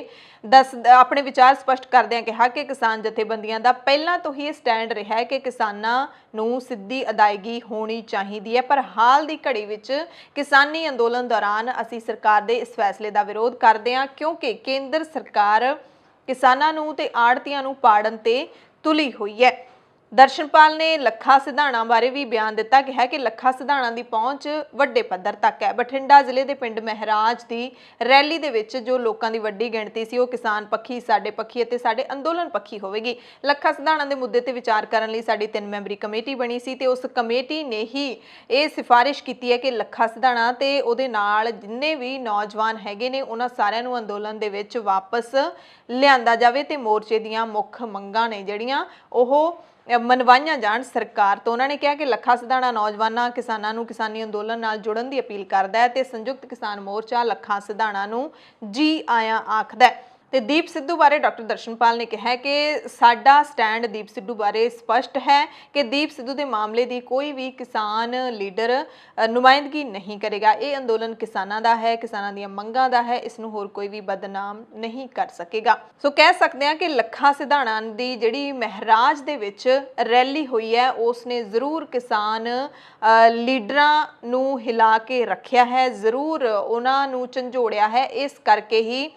ਆਪਣੇ ਵਿਚਾਰ ਸਪਸ਼ਟ ਕਰਦਿਆਂ ਕਿਹਾ ਕਿ ਕਿਸਾਨ ਜਥੇਬੰਦੀਆਂ ਦਾ ਪਹਿਲਾਂ ਤੋਂ ਹੀ ਸਟੈਂਡ ਰਿਹਾ ਹੈ ਕਿ ਕਿਸਾਨਾਂ ਨੂੰ ਸਿੱਧੀ ਅਦਾਇਗੀ ਹੋਣੀ ਚਾਹੀਦੀ ਹੈ, ਪਰ ਹਾਲ ਦੀ ਘੜੀ ਵਿੱਚ ਕਿਸਾਨੀ ਅੰਦੋਲਨ ਦੌਰਾਨ ਅਸੀਂ ਸਰਕਾਰ ਦੇ ਇਸ ਫੈਸਲੇ ਦਾ ਵਿਰੋਧ ਕਰਦੇ ਹਾਂ ਕਿਉਂਕਿ ਕੇਂਦਰ ਸਰਕਾਰ ਕਿਸਾਨਾਂ ਨੂੰ ਤੇ ਆੜ੍ਹਤੀਆਂ ਨੂੰ ਪਾੜਨ ਤੇ ਤੁਲੀ ਹੋਈ ਹੈ। ਦਰਸ਼ਨਪਾਲ ਨੇ ਲੱਖਾ ਸਿਧਾਣਾ ਬਾਰੇ ਵੀ ਬਿਆਨ ਦਿੱਤਾ ਕਿ ਲੱਖਾ ਸਿਧਾਣਾ ਦੀ ਪਹੁੰਚ ਵੱਡੇ ਪੱਧਰ ਤੱਕ ਹੈ। ਬਠਿੰਡਾ ਜ਼ਿਲ੍ਹੇ ਦੇ ਪਿੰਡ ਮਹਿਰਾਜ ਦੀ ਰੈਲੀ ਦੇ ਵਿੱਚ ਜੋ ਲੋਕਾਂ ਦੀ ਵੱਡੀ ਗਿਣਤੀ ਸੀ ਉਹ ਕਿਸਾਨ ਪੱਖੀ, ਸਾਡੇ ਪੱਖੀ ਅਤੇ ਸਾਡੇ ਅੰਦੋਲਨ ਪੱਖੀ ਹੋਵੇਗੀ। ਲੱਖਾ ਸਿਧਾਣਾ ਦੇ ਮੁੱਦੇ ਤੇ ਵਿਚਾਰ ਕਰਨ ਲਈ ਸਾਡੀ 3 ਮੈਂਬਰੀ ਕਮੇਟੀ ਬਣੀ ਸੀ ਤੇ ਉਸ ਕਮੇਟੀ ਨੇ ਹੀ ਇਹ ਸਿਫਾਰਿਸ਼ ਕੀਤੀ ਹੈ ਕਿ ਲੱਖਾ ਸਿਧਾਣਾ ਤੇ ਉਹਦੇ ਨਾਲ ਜਿੰਨੇ ਵੀ ਨੌਜਵਾਨ ਹੈਗੇ ਨੇ ਉਹਨਾਂ ਸਾਰਿਆਂ ਨੂੰ ਅੰਦੋਲਨ ਦੇ ਵਿੱਚ ਵਾਪਸ ਲਿਆਂਦਾ ਜਾਵੇ ਤੇ ਮੋਰਚੇ ਦੀਆਂ ਮੁੱਖ ਮੰਗਾਂ ਨੇ ਜਿਹੜੀਆਂ ਉਹ ਮਨਵਾਈਆਂ ਜਾਣ ਸਰਕਾਰ ਤੋਂ। ਉਹਨਾਂ ਨੇ ਕਿਹਾ ਕਿ ਲੱਖਾ ਸਿਧਾਣਾ ਨੌਜਵਾਨਾਂ ਕਿਸਾਨਾਂ ਨੂੰ ਕਿਸਾਨੀ ਅੰਦੋਲਨ ਨਾਲ ਜੁੜਨ ਦੀ ਅਪੀਲ ਕਰਦਾ ਹੈ ਤੇ ਸੰਯੁਕਤ ਕਿਸਾਨ ਮੋਰਚਾ ਲੱਖਾ ਸਿਧਾਣਾ ਨੂੰ ਜੀ ਆਇਆਂ ਆਖਦਾ ਹੈ। ਤੇ ਦੀਪ ਸਿੱਧੂ ਬਾਰੇ ਡਾਕਟਰ ਦਰਸ਼ਨਪਾਲ ਨੇ ਕਿਹਾ ਕਿ ਸਾਡਾ ਸਟੈਂਡ ਦੀਪ ਸਿੱਧੂ ਬਾਰੇ ਸਪਸ਼ਟ ਹੈ ਕਿ ਦੀਪ ਸਿੱਧੂ ਦੇ ਮਾਮਲੇ ਦੀ ਕੋਈ ਵੀ ਕਿਸਾਨ ਲੀਡਰ ਨੁਮਾਇੰਦਗੀ ਨਹੀਂ ਕਰੇਗਾ। ਇਹ ਅੰਦੋਲਨ ਕਿਸਾਨਾਂ ਦਾ ਹੈ, ਕਿਸਾਨਾਂ ਦੀਆਂ ਮੰਗਾਂ ਦਾ ਹੈ, ਇਸ ਨੂੰ ਹੋਰ ਕੋਈ ਵੀ ਬਦਨਾਮ ਨਹੀਂ ਕਰ ਸਕੇਗਾ। ਸੋ ਕਹਿ ਸਕਦੇ ਹਾਂ ਕਿ ਲੱਖਾ ਸਿਧਾਣਾ ਦੀ ਜਿਹੜੀ ਮਹਿਰਾਜ ਦੇ ਵਿੱਚ ਰੈਲੀ ਹੋਈ ਹੈ ਉਸ ਨੇ ਜ਼ਰੂਰ ਕਿਸਾਨ ਲੀਡਰਾਂ ਨੂੰ ਹਿਲਾ ਕੇ ਰੱਖਿਆ ਹੈ, ਜ਼ਰੂਰ ਉਹਨਾਂ ਨੂੰ ਝੰਜੋੜਿਆ ਹੈ। ਇਸ ਕਰਕੇ ਹੀ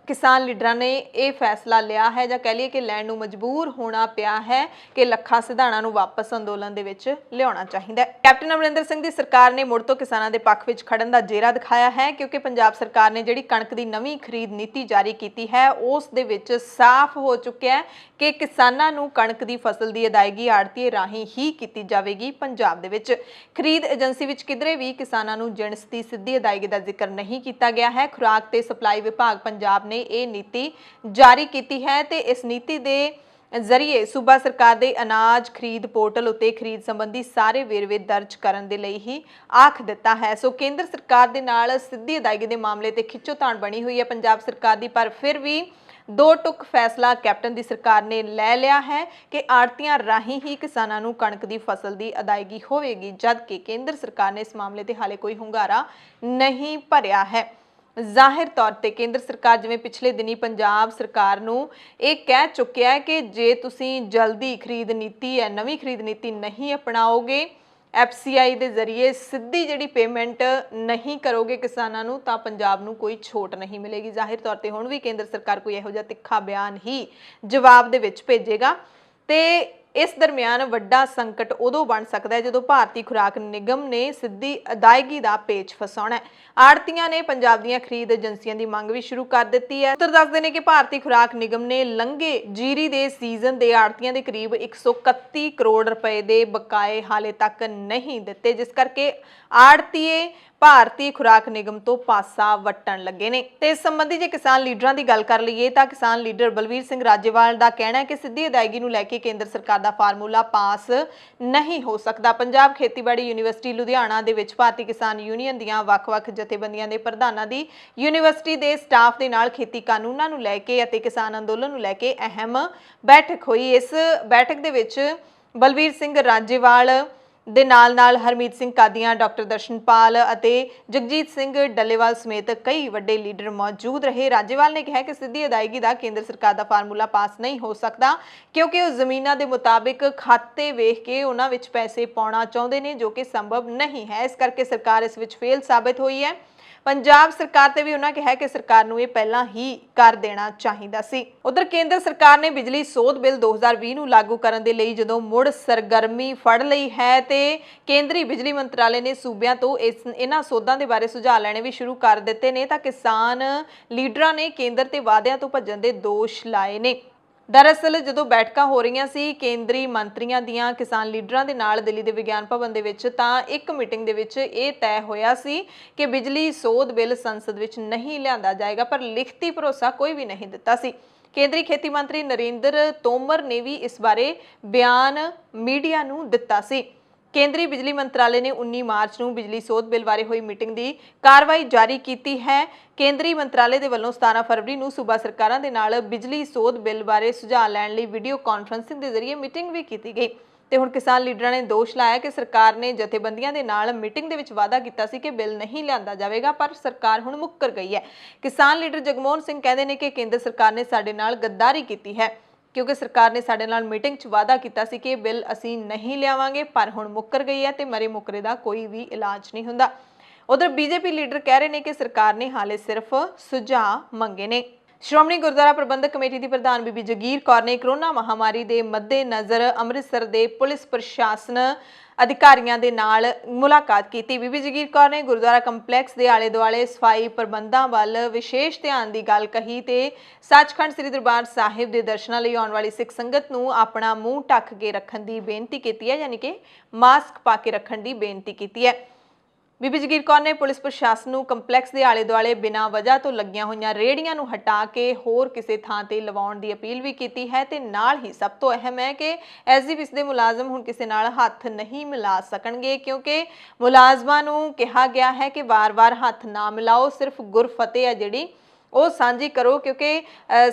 ਕਿਸਾਨ ਲੀਡਰਾਂ ਨੇ ਇਹ ਫੈਸਲਾ ਲਿਆ ਹੈ ਜਾਂ ਕਹਿ ਲਈਏ ਕਿ ਲੈਣ ਨੂੰ ਮਜਬੂਰ ਹੋਣਾ ਪਿਆ ਹੈ ਕਿ ਲੱਖਾ ਸਿਧਾਣਾ ਨੂੰ ਵਾਪਸ ਅੰਦੋਲਨ ਦੇ ਵਿੱਚ ਲਿਆਉਣਾ ਚਾਹੀਦਾ ਹੈ। ਕੈਪਟਨ ਅਮਰਿੰਦਰ ਸਿੰਘ ਦੀ ਸਰਕਾਰ ਨੇ ਮੁੜ ਤੋਂ ਕਿਸਾਨਾਂ ਦੇ ਪੱਖ ਵਿੱਚ ਖੜਨ ਦਾ ਜੇਰਾ ਦਿਖਾਇਆ ਹੈ ਕਿਉਂਕਿ ਪੰਜਾਬ ਸਰਕਾਰ ਨੇ ਜਿਹੜੀ ਕਣਕ ਦੀ ਨਵੀਂ ਖਰੀਦ ਨੀਤੀ ਜਾਰੀ ਕੀਤੀ ਹੈ ਉਸ ਦੇ ਵਿੱਚ ਸਾਫ਼ ਹੋ ਚੁੱਕਿਆ ਹੈ ਕਿ ਕਿਸਾਨਾਂ ਨੂੰ ਕਣਕ ਦੀ ਫਸਲ ਦੀ ਅਦਾਇਗੀ ਆੜ੍ਹਤੀਏ ਰਾਹੀਂ ਹੀ ਕੀਤੀ ਜਾਵੇਗੀ। ਪੰਜਾਬ ਦੇ ਵਿੱਚ ਖਰੀਦ ਏਜੰਸੀ ਵਿੱਚ ਕਿਧਰੇ ਵੀ ਕਿਸਾਨਾਂ ਨੂੰ ਜਿਣਸ ਦੀ ਸਿੱਧੀ ਅਦਾਇਗੀ ਦਾ ਜ਼ਿਕਰ ਨਹੀਂ ਕੀਤਾ ਗਿਆ ਹੈ। ਖੁਰਾਕ ਤੇ ਸਪਲਾਈ ਵਿਭਾਗ ਪੰਜਾਬ ਨੇ ਇਹ ਨੀਤੀ ਜਾਰੀ ਕੀਤੀ ਹੈ ਤੇ ਇਸ ਨੀਤੀ ਦੇ ਜ਼ਰੀਏ ਸੂਬਾ ਸਰਕਾਰ ਦੇ ਅਨਾਜ ਖਰੀਦ ਪੋਰਟਲ ਉੱਤੇ ਖਰੀਦ ਸੰਬੰਧੀ ਸਾਰੇ ਵੇਰਵੇ ਦਰਜ ਕਰਨ ਦੇ ਲਈ ਹੀ ਆਖ ਦਿੱਤਾ ਹੈ। ਸੋ ਕੇਂਦਰ ਸਰਕਾਰ ਦੇ ਨਾਲ ਸਿੱਧੀ ਅਦਾਇਗੀ ਦੇ ਮਾਮਲੇ ਤੇ ਖਿੱਚੋਤਾਣ ਬਣੀ ਹੋਈ ਹੈ ਪੰਜਾਬ ਸਰਕਾਰ ਦੀ, ਪਰ ਫਿਰ ਵੀ ਦੋ ਟੁਕ ਫੈਸਲਾ ਕੈਪਟਨ ਦੀ ਸਰਕਾਰ ਨੇ ਲੈ ਲਿਆ ਹੈ ਕਿ ਆੜ੍ਹਤੀਆਂ ਰਾਹੀਂ ਹੀ ਕਿਸਾਨਾਂ ਨੂੰ ਕਣਕ ਦੀ ਫਸਲ ਦੀ ਅਦਾਇਗੀ ਹੋਵੇਗੀ, ਜਦਕਿ ਕੇਂਦਰ ਸਰਕਾਰ ਨੇ ਇਸ ਮਾਮਲੇ ਤੇ ਹਾਲੇ ਕੋਈ ਹੁੰਗਾਰਾ ਨਹੀਂ ਭਰਿਆ ਹੈ। ਜ਼ਾਹਿਰ ਤੌਰ ਤੇ ਕੇਂਦਰ ਸਰਕਾਰ ਜਿਵੇਂ ਪਿਛਲੇ ਦਿਨੀ ਪੰਜਾਬ ਸਰਕਾਰ ਨੂੰ ਇਹ ਕਹਿ ਚੁੱਕਿਆ ਹੈ ਕਿ ਜੇ ਤੁਸੀਂ ਜਲਦੀ ਖਰੀਦ ਨੀਤੀ ਹੈ, ਨਵੀਂ ਖਰੀਦ ਨੀਤੀ ਨਹੀਂ ਅਪਣਾਓਗੇ, ਐਫਸੀਆਈ ਦੇ ਜ਼ਰੀਏ ਸਿੱਧੀ ਜਿਹੜੀ ਪੇਮੈਂਟ ਨਹੀਂ ਕਰੋਗੇ ਕਿਸਾਨਾਂ ਨੂੰ, ਤਾਂ ਪੰਜਾਬ ਨੂੰ ਕੋਈ ਛੋਟ ਨਹੀਂ ਮਿਲੇਗੀ। ਜ਼ਾਹਿਰ ਤੌਰ ਤੇ ਹੁਣ ਵੀ ਕੇਂਦਰ ਸਰਕਾਰ ਕੋਈ ਇਹੋ ਜਿਹਾ ਤਿੱਖਾ ਬਿਆਨ ਹੀ ਜਵਾਬ ਦੇ ਵਿੱਚ ਭੇਜੇਗਾ ਤੇ ਇਸ ਦਰਮਿਆਨ ਵੱਡਾ ਸੰਕਟ ਉਦੋਂ ਬਣ ਸਕਦਾ ਹੈ ਜਦੋਂ ਭਾਰਤੀ ਖੁਰਾਕ ਨਿਗਮ ਨੇ ਸਿੱਧੀ ਅਦਾਇਗੀ ਦਾ ਪੇਚ ਫਸਾਉਣਾ ਹੈ। ਆੜਤੀਆਂ ਨੇ ਪੰਜਾਬ ਦੀਆਂ ਖਰੀਦ ਏਜੰਸੀਆਂ ਦੀ ਮੰਗ ਵੀ ਸ਼ੁਰੂ ਕਰ ਦਿੱਤੀ ਹੈ। ਸੂਤਰ ਦੱਸਦੇ ਨੇ ਕਿ ਭਾਰਤੀ ਖੁਰਾਕ ਨਿਗਮ ਨੇ ਲੰਘੇ ਜੀਰੀ ਦੇ ਸੀਜ਼ਨ ਦੇ ਆੜਤੀਆਂ ਦੇ ਕਰੀਬ 131 ਕਰੋੜ ਰੁਪਏ ਦੇ ਬਕਾਏ ਹਾਲੇ ਤੱਕ ਨਹੀਂ ਦਿੱਤੇ, ਜਿਸ ਕਰਕੇ ਆੜਤੀਏ ਭਾਰਤੀ ਖੁਰਾਕ ਨਿਗਮ ਤੋਂ ਪਾਸਾ ਵੱਟਣ ਲੱਗੇ ਨੇ। ਤੇ ਇਸ ਸੰਬੰਧੀ ਜੇ ਕਿਸਾਨ ਲੀਡਰਾਂ ਦੀ ਗੱਲ ਕਰ ਲਈਏ ਤਾਂ ਕਿਸਾਨ ਲੀਡਰ ਬਲਵੀਰ ਸਿੰਘ ਰਾਜੇਵਾਲ ਦਾ ਕਹਿਣਾ ਹੈ ਕਿ ਸਿੱਧੀ ਅਦਾਇਗੀ ਨੂੰ ਲੈ ਕੇ ਕੇਂਦਰ ਸਰਕਾਰ ਦਾ ਫਾਰਮੂਲਾ ਪਾਸ ਨਹੀਂ ਹੋ ਸਕਦਾ। ਪੰਜਾਬ ਖੇਤੀਬਾੜੀ ਯੂਨੀਵਰਸਿਟੀ ਲੁਧਿਆਣਾ ਦੇ ਵਿੱਚ ਭਾਰਤੀ ਕਿਸਾਨ ਯੂਨੀਅਨ ਦੀਆਂ ਵੱਖ-ਵੱਖ ਜਥੇਬੰਦੀਆਂ ਦੇ ਪ੍ਰਧਾਨਾਂ ਦੀ ਯੂਨੀਵਰਸਿਟੀ ਦੇ ਸਟਾਫ ਦੇ ਨਾਲ ਖੇਤੀ ਕਾਨੂੰਨਾਂ ਨੂੰ ਲੈ ਕੇ ਅਤੇ ਕਿਸਾਨ ਅੰਦੋਲਨ ਨੂੰ ਲੈ ਕੇ ਅਹਿਮ ਬੈਠਕ ਹੋਈ। ਇਸ ਬੈਠਕ ਦੇ ਵਿੱਚ ਬਲਵੀਰ ਸਿੰਘ ਰਾਜੇਵਾਲ ਦੇ ਨਾਲ ਹਰਮੀਤ ਸਿੰਘ ਕਾਦੀਆਂ, ਡਾਕਟਰ ਦਰਸ਼ਨਪਾਲ ਅਤੇ ਜਗਜੀਤ ਸਿੰਘ ਡੱਲੇਵਾਲ ਸਮੇਤ ਕਈ ਵੱਡੇ ਲੀਡਰ ਮੌਜੂਦ ਰਹੇ। ਰਾਜੇਵਾਲ ਨੇ ਕਿਹਾ ਕਿ ਸਿੱਧੀ ਅਦਾਇਗੀ ਦਾ ਕੇਂਦਰ ਸਰਕਾਰ ਦਾ ਫਾਰਮੂਲਾ ਪਾਸ ਨਹੀਂ ਹੋ ਸਕਦਾ ਕਿਉਂਕਿ ਉਹ ਜ਼ਮੀਨਾਂ ਦੇ ਮੁਤਾਬਿਕ ਖਾਤੇ ਵੇਖ ਕੇ ਉਹਨਾਂ ਵਿੱਚ ਪੈਸੇ ਪਾਉਣਾ ਚਾਹੁੰਦੇ ਨੇ, ਜੋ ਕਿ ਸੰਭਵ ਨਹੀਂ ਹੈ। ਇਸ ਕਰਕੇ ਸਰਕਾਰ ਇਸ ਵਿੱਚ ਫੇਲ ਸਾਬਿਤ ਹੋਈ ਹੈ। ਪੰਜਾਬ ਸਰਕਾਰ ਤੇ ਵੀ ਉਹਨਾਂ ਕਿਹਾ ਕਿ ਸਰਕਾਰ ਨੂੰ ਇਹ ਪਹਿਲਾਂ ਹੀ ਕਰ ਦੇਣਾ ਚਾਹੀਦਾ ਸੀ। ਉਧਰ ਕੇਂਦਰ ਸਰਕਾਰ ਨੇ ਬਿਜਲੀ ਸੋਧ ਬਿੱਲ 2020 ਨੂੰ ਲਾਗੂ ਕਰਨ ਦੇ ਲਈ ਜਦੋਂ ਮੁੜ ਸਰਗਰਮੀ ਫੜ ਲਈ ਹੈ ਤੇ ਕੇਂਦਰੀ ਬਿਜਲੀ ਮੰਤਰਾਲੇ ਨੇ ਸੂਬਿਆਂ ਤੋਂ ਇਹਨਾਂ ਸੋਧਾਂ ਦੇ ਬਾਰੇ ਸੁਝਾਅ ਲੈਣੇ ਵੀ ਸ਼ੁਰੂ ਕਰ ਦਿੱਤੇ ਨੇ, ਤਾਂ ਕਿਸਾਨ ਲੀਡਰਾਂ ਨੇ ਕੇਂਦਰ ਤੇ ਵਾਅਦਿਆਂ ਤੋਂ ਭੱਜਣ ਦੇ ਦੋਸ਼ ਲਾਏ ਨੇ। ਦਰਅਸਲ ਜਦੋਂ ਬੈਠਕਾਂ ਹੋ ਰਹੀਆਂ ਸੀ ਕੇਂਦਰੀ ਮੰਤਰੀਆਂ ਦੀਆਂ ਕਿਸਾਨ ਲੀਡਰਾਂ ਦੇ ਨਾਲ ਦਿੱਲੀ ਦੇ ਵਿਗਿਆਨ ਭਵਨ ਦੇ ਵਿੱਚ, ਤਾਂ ਇੱਕ ਮੀਟਿੰਗ ਦੇ ਵਿੱਚ ਇਹ ਤੈਅ ਹੋਇਆ ਸੀ ਕਿ ਬਿਜਲੀ ਸੋਧ ਬਿੱਲ ਸੰਸਦ ਵਿੱਚ ਨਹੀਂ ਲਿਆਂਦਾ ਜਾਏਗਾ, ਪਰ ਲਿਖਤੀ ਭਰੋਸਾ ਕੋਈ ਵੀ ਨਹੀਂ ਦਿੱਤਾ ਸੀ। ਕੇਂਦਰੀ ਖੇਤੀ ਮੰਤਰੀ ਨਰਿੰਦਰ ਤੋਮਰ ਨੇ ਵੀ ਇਸ ਬਾਰੇ ਬਿਆਨ ਮੀਡੀਆ ਨੂੰ ਦਿੱਤਾ ਸੀ। ਕੇਂਦਰੀ ਬਿਜਲੀ ਮੰਤਰਾਲੇ ਨੇ 19 ਮਾਰਚ ਨੂੰ ਬਿਜਲੀ ਸੋਧ ਬਿੱਲ ਬਾਰੇ ਹੋਈ ਮੀਟਿੰਗ ਦੀ ਕਾਰਵਾਈ ਜਾਰੀ ਕੀਤੀ ਹੈ। ਕੇਂਦਰੀ ਮੰਤਰਾਲੇ ਦੇ ਵੱਲੋਂ 17 ਫਰਵਰੀ ਨੂੰ ਸੂਬਾ ਸਰਕਾਰਾਂ ਦੇ ਨਾਲ ਬਿਜਲੀ ਸੋਧ ਬਿੱਲ ਬਾਰੇ ਸੁਝਾਅ ਲੈਣ ਲਈ ਵੀਡੀਓ ਕਾਨਫਰੰਸਿੰਗ ਦੇ ਜ਼ਰੀਏ ਮੀਟਿੰਗ ਵੀ ਕੀਤੀ ਗਈ ਤੇ ਹੁਣ ਕਿਸਾਨ ਲੀਡਰਾਂ ਨੇ ਦੋਸ਼ ਲਾਇਆ ਕਿ ਸਰਕਾਰ ਨੇ ਜਥੇਬੰਦੀਆਂ ਦੇ ਨਾਲ ਮੀਟਿੰਗ ਦੇ ਵਿੱਚ ਵਾਅਦਾ ਕੀਤਾ ਸੀ ਕਿ ਬਿੱਲ ਨਹੀਂ ਲਿਆਂਦਾ ਜਾਵੇਗਾ, ਪਰ ਸਰਕਾਰ ਹੁਣ ਮੁੱਕਰ ਗਈ ਹੈ। ਕਿਸਾਨ ਲੀਡਰ ਜਗਮੋਹਨ ਸਿੰਘ ਕਹਿੰਦੇ ਨੇ ਕਿ ਕੇਂਦਰ ਸਰਕਾਰ ਨੇ ਸਾਡੇ ਨਾਲ ਗੱਦਾਰੀ ਕੀਤੀ ਹੈ ਕਿਉਂਕਿ ਸਰਕਾਰ ਨੇ ਸਾਡੇ ਨਾਲ ਮੀਟਿੰਗ 'ਚ ਵਾਅਦਾ ਕੀਤਾ ਸੀ ਕਿ ਬਿੱਲ ਅਸੀਂ ਨਹੀਂ ਲਿਆਵਾਂਗੇ, ਪਰ ਹੁਣ ਮੁੱਕਰ ਗਈ ਹੈ ਤੇ ਮਰੇ ਮੁੱਕਰੇ ਦਾ ਕੋਈ ਵੀ ਇਲਾਜ ਨਹੀਂ ਹੁੰਦਾ। ਉਧਰ ਬੀਜੇਪੀ ਲੀਡਰ ਕਹਿ ਰਹੇ ਨੇ ਕਿ ਸਰਕਾਰ ਨੇ ਹਾਲੇ ਸਿਰਫ ਸੁਝਾਅ ਮੰਗੇ ਨੇ। ਸ਼੍ਰੋਮਣੀ ਗੁਰਦੁਆਰਾ ਪ੍ਰਬੰਧਕ ਕਮੇਟੀ ਦੀ ਪ੍ਰਧਾਨ ਬੀਬੀ ਜਗੀਰ ਕੌਰ ਨੇ ਕਰੋਨਾ ਮਹਾਮਾਰੀ ਦੇ ਮੱਦੇਨਜ਼ਰ ਅੰਮ੍ਰਿਤਸਰ ਦੇ ਪੁਲਿਸ ਪ੍ਰਸ਼ਾਸਨ ਅਧਿਕਾਰੀਆਂ ਦੇ ਨਾਲ ਮੁਲਾਕਾਤ ਕੀਤੀ। ਬੀਬੀ ਜਗੀਰ ਕੌਰ ਨੇ ਗੁਰਦੁਆਰਾ ਕੰਪਲੈਕਸ ਦੇ ਆਲੇ ਦੁਆਲੇ ਸਫਾਈ ਪ੍ਰਬੰਧਾਂ ਵੱਲ ਵਿਸ਼ੇਸ਼ ਧਿਆਨ ਦੀ ਗੱਲ ਕਹੀ ਤੇ ਸੱਚਖੰਡ ਸ੍ਰੀ ਦਰਬਾਰ ਸਾਹਿਬ ਦੇ ਦਰਸ਼ਨਾਂ ਲਈ ਆਉਣ ਵਾਲੀ ਸਿੱਖ ਸੰਗਤ ਨੂੰ ਆਪਣਾ ਮੂੰਹ ਢੱਕ ਕੇ ਰੱਖਣ ਦੀ ਬੇਨਤੀ ਕੀਤੀ ਹੈ, ਯਾਨੀ ਕਿ ਮਾਸਕ ਪਾ ਕੇ ਰੱਖਣ ਦੀ ਬੇਨਤੀ ਕੀਤੀ ਹੈ। ਬੀਬੀ ਜਗੀਰ ਕੌਰ ਨੇ ਪੁਲਿਸ ਪ੍ਰਸ਼ਾਸਨ ਨੂੰ ਕੰਪਲੈਕਸ ਦੇ ਆਲੇ ਦੁਆਲੇ ਬਿਨਾਂ ਵਜ੍ਹਾ ਤੋਂ ਲੱਗੀਆਂ ਹੋਈਆਂ ਰੇਹੜੀਆਂ ਨੂੰ ਹਟਾ ਕੇ ਹੋਰ ਕਿਸੇ ਥਾਂ ਤੇ ਲਵਾਉਣ ਦੀ ਅਪੀਲ ਵੀ ਕੀਤੀ ਹੈ ਤੇ ਨਾਲ ਹੀ ਸਭ ਤੋਂ ਅਹਿਮ ਹੈ ਕਿ ਐਸਜੀਪੀਸੀ ਦੇ ਮੁਲਾਜ਼ਮ ਹੁਣ ਕਿਸੇ ਨਾਲ ਹੱਥ ਨਹੀਂ ਮਿਲਾ ਸਕਣਗੇ ਕਿਉਂਕਿ ਮੁਲਾਜ਼ਮਾਂ ਨੂੰ ਕਿਹਾ ਗਿਆ ਹੈ ਕਿ ਵਾਰ-ਵਾਰ ਹੱਥ ਨਾ ਮਿਲਾਓ, ਸਿਰਫ ਗੁਰਫਤਿਹ ਹੈ ਜਿਹੜੀ ਉਹ ਸਾਂਝੀ ਕਰੋ ਕਿਉਂਕਿ